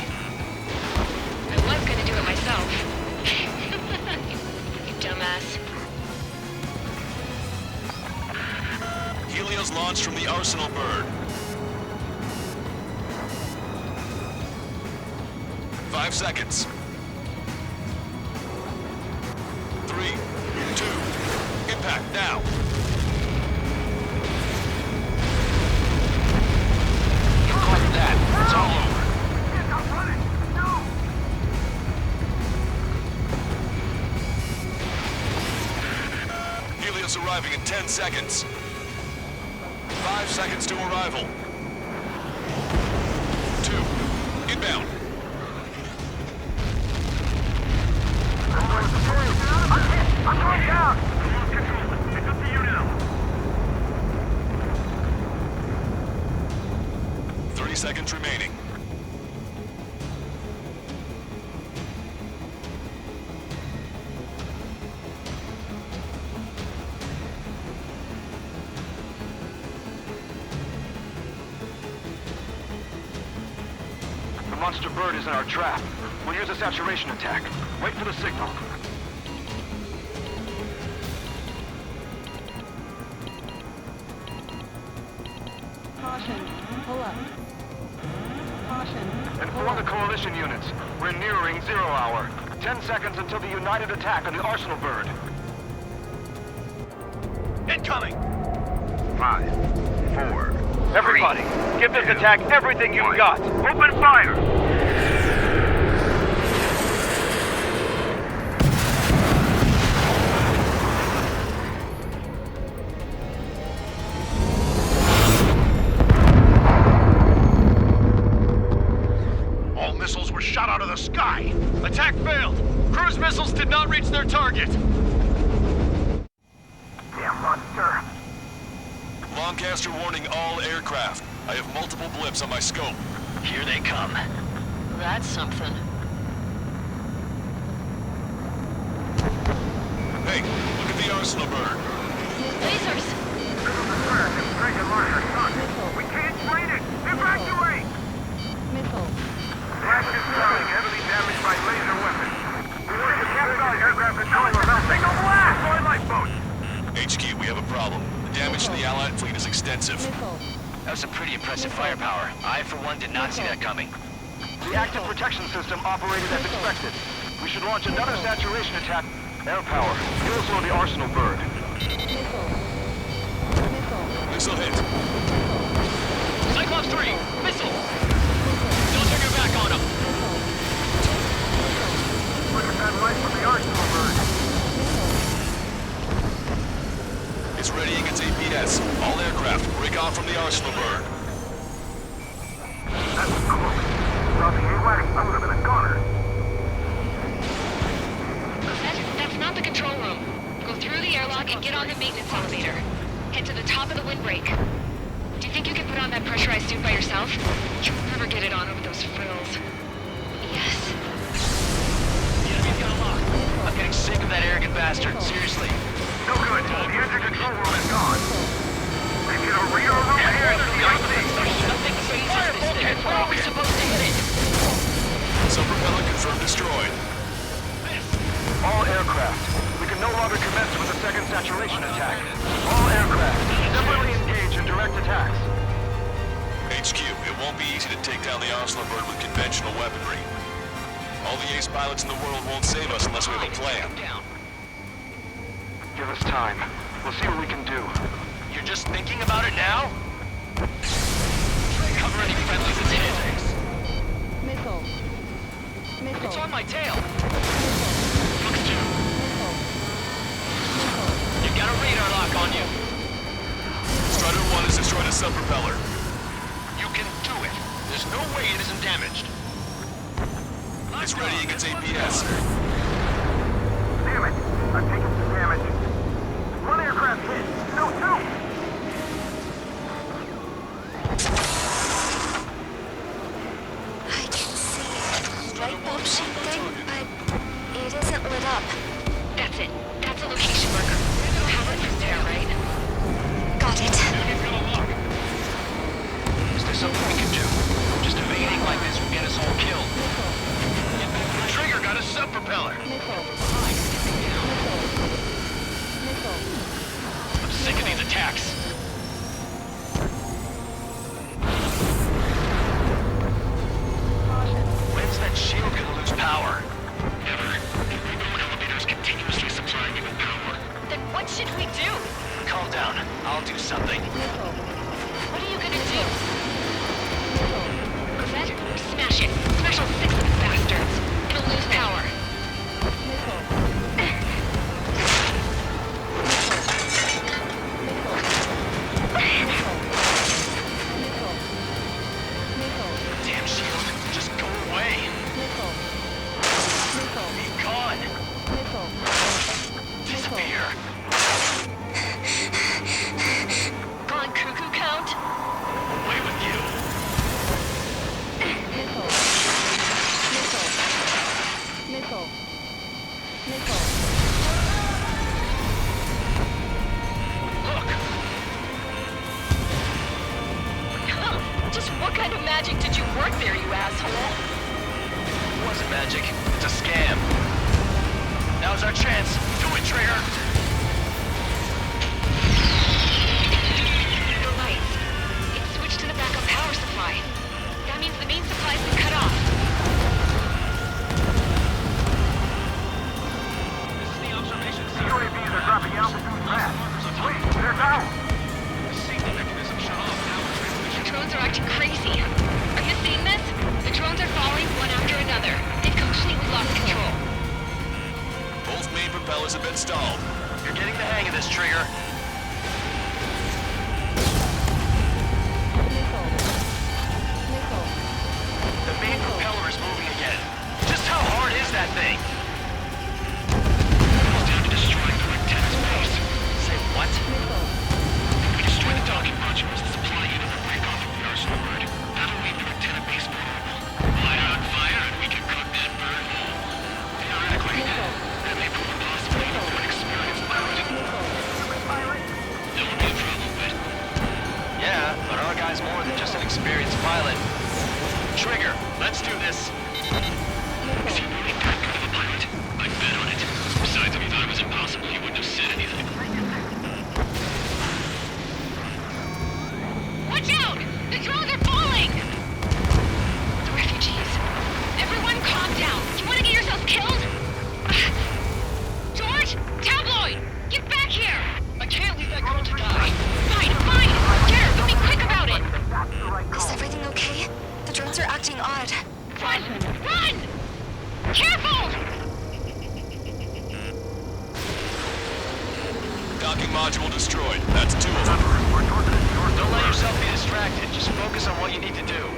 I was gonna do it myself. You dumbass. Helios launched from the Arsenal bird. 5 seconds. 3, 2, impact now. You caught that. It's all over. Helios arriving in 10 seconds. 5 seconds to arrival. 2, inbound. I'm going down! Pick up the unit up. 30 seconds remaining. The monster bird is in our trap. We'll use a saturation attack. Wait for the signal. Caution. Pull up. Caution. Inform the coalition units. We're nearing 0 hour. 10 seconds until the united attack on the Arsenal bird. Incoming! 5, 4. Everybody, give this attack everything you've got. Open fire! All missiles were shot out of the sky. Attack failed. Cruise missiles did not reach their target. Damn monster. Lancaster warning all aircraft. I have multiple blips on my scope. Here they come. That's something. Hey, look at the Arsenal bird. Lasers! We can't train it! Evacuate! Missile. Flash is flying, heavily damaged by laser weapons. We want to capsize aircraft controller now. Signal blast! Deploy lifeboats! HQ, we have a problem. The damage to the Allied fleet is extensive. That was some pretty impressive firepower. I, for one, did not see that coming. The active protection system operated as expected. We should launch another saturation attack. Air power. You'll slow the Arsenal bird. Missile hit. Cyclops 3! Missile! Don't turn your back on him! Look at that light from the Arsenal bird. It's readying its APS. All aircraft, break off from the Arsenal bird. That's cool. Dropping AWACS, I would have been a goner. That's not the control room. Go through the airlock and get on the maintenance elevator. Head to the top of the windbreak. Do you think you can put on that pressurized suit by yourself? You'll never get it on over those frills. Yes. The enemy's got a lock. I'm getting sick of that arrogant bastard. Seriously. No good. The engine control room is gone. They've hit a radar room and the IC. Nothing phases this thing. Where are we supposed to hit it? Sub-propeller confirmed destroyed. All aircraft. We can no longer commence with a second saturation attack. All aircraft. Separately engage in direct attacks. HQ, it won't be easy to take down the Arsenal bird with conventional weaponry. All the ace pilots in the world won't save us unless we have a plan. Give us time. We'll see what we can do. You're just thinking about it now? Cover any friendlies it's hit. Missile. Missile. It's on my tail. Looks to. You've got a radar lock on you. Strider 1 has destroyed a sub-propeller. You can do it. There's no way it isn't damaged. It's readying its APS. Damn it! I've taken some damage. One aircraft hit. No, two! sub-propeller. Missile. Missile. I'm sick of these attacks. When's that shield gonna lose power? Never. The remote elevators continuously supply me with power. Then what should we do? Calm down. I'll do something. What are you gonna do? Cosette, smash it. Smash all 6 of the bastards. It'll lose power. Damn shield. Just go away. Be gone. Disappear. Gone cuckoo count? Away with you. Just what kind of magic did you work there, you asshole? It wasn't magic. It's a scam. Now's our chance. Do it, Trigger. No lights. It's switched to the backup power supply. That means the main supply's been cut off. This is the observation center. UAVs are dropping altitude fast. Wait, they're down. The safety mechanism shut off power transmission. The drones are acting crazy. Are you seeing this? The drones are falling one after another. They've completely lost control. Both main propellers have been stalled. You're getting the hang of this, Trigger. The main propeller is moving again. Just how hard is that thing? Almost down to destroying the antenna's base. Say what? If we destroy the docking modules, the supply unit will break off from the arsenal bird. That'll leave the antenna base vulnerable. Light it on fire and we can cook that bird whole. Theoretically, that may prove impossible even for an experienced pilot. That would be a problem, but... Yeah, but our guy's more than just an experienced pilot. Trigger, let's do this. Is he really that good of a pilot? I'd bet on it. Besides, if he thought it was impossible, he wouldn't have said anything. Watch out! The drones are falling! The refugees. Everyone calm down. You want to get yourselves killed? George! Tabloid! Get back here! I can't leave that girl to die. Fine, fine! Get her, but be quick about it! Is everything okay? The drones are acting odd. Run! Run! Careful! Docking module destroyed. That's 2 of them. Don't let yourself be distracted. Just focus on what you need to do.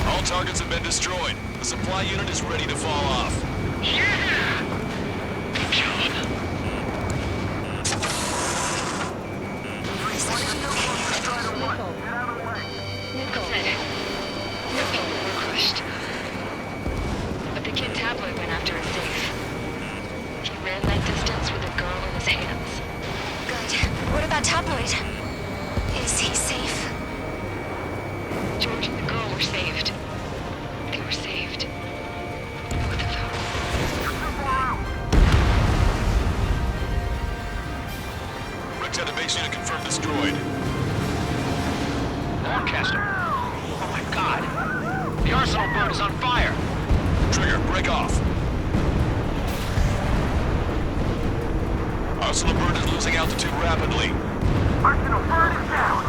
All targets have been destroyed. The supply unit is ready to fall off. Yeah! Good job. Is everything okay? Her people were crushed. But the kid Tabloid went after a safe. He ran that distance with a girl in his hands. Good. What about Tabloid? Is he safe? George and the girl were saved. They were saved. Both of them. Rick's at a base unit confirmed destroyed. Lancaster. Oh my god. The arsenal bird is on fire. Trigger, break off. Arsenal bird is losing altitude rapidly. Arsenal bird is down.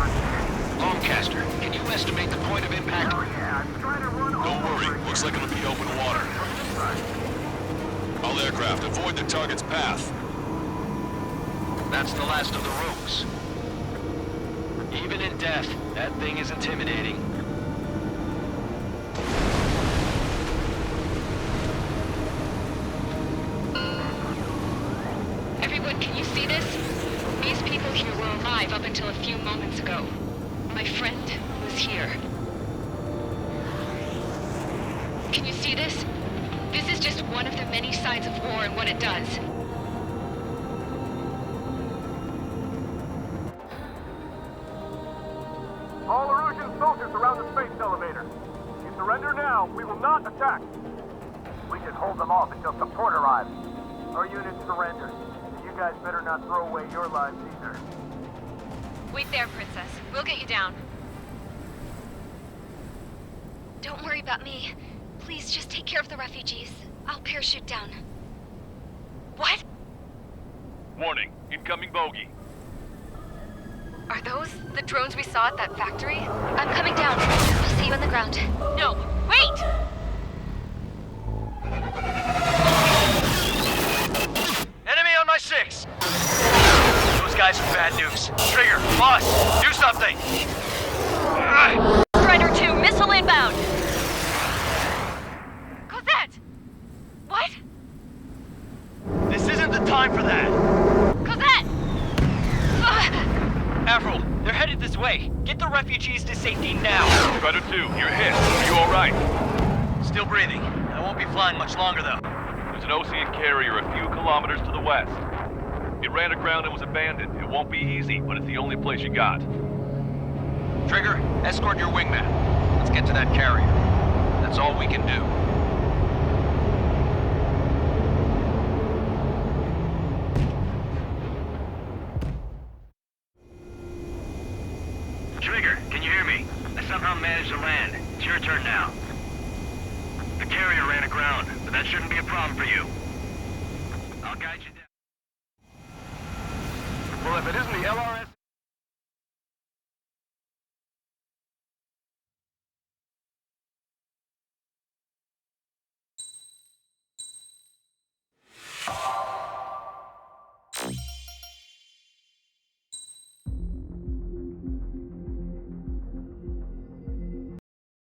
Lancaster, can you estimate the point of impact? Don't worry, looks like it'll be open water. All aircraft, avoid the target's path. That's the last of the rogues. Even in death, that thing is intimidating. Everyone, can you see this? These people here were alive up until a few moments ago. My friend was here. Can you see this? This is just one of the many sides of war and what it does. All Erusian soldiers around the space elevator. If you surrender now, we will not attack. We just hold them off until support arrives. Our unit surrenders. You guys better not throw away your lives either. Wait there, Princess. We'll get you down. Don't worry about me. Please just take care of the refugees. I'll parachute down. What? Warning, incoming bogey. Are those the drones we saw at that factory? I'm coming down. I'll see you on the ground. No, wait! Enemy on my 6! Those guys are bad news. Trigger, boss, do something! Strider 2, missile inbound! Cosette! What? This isn't the time for that! Cosette! Avril, they're headed this way. Get the refugees to safety now. Strider 2, you're hit. Are you alright? Still breathing. I won't be flying much longer, though. There's an Osean carrier a few kilometers to the west. It ran aground and was abandoned. It won't be easy, but it's the only place you got. Trigger, escort your wingman. Let's get to that carrier. That's all we can do. Trigger, can you hear me? I somehow managed to land. It's your turn now. The carrier ran aground, but that shouldn't be a problem for you. I'll guide you down. Well, if it isn't the LRS...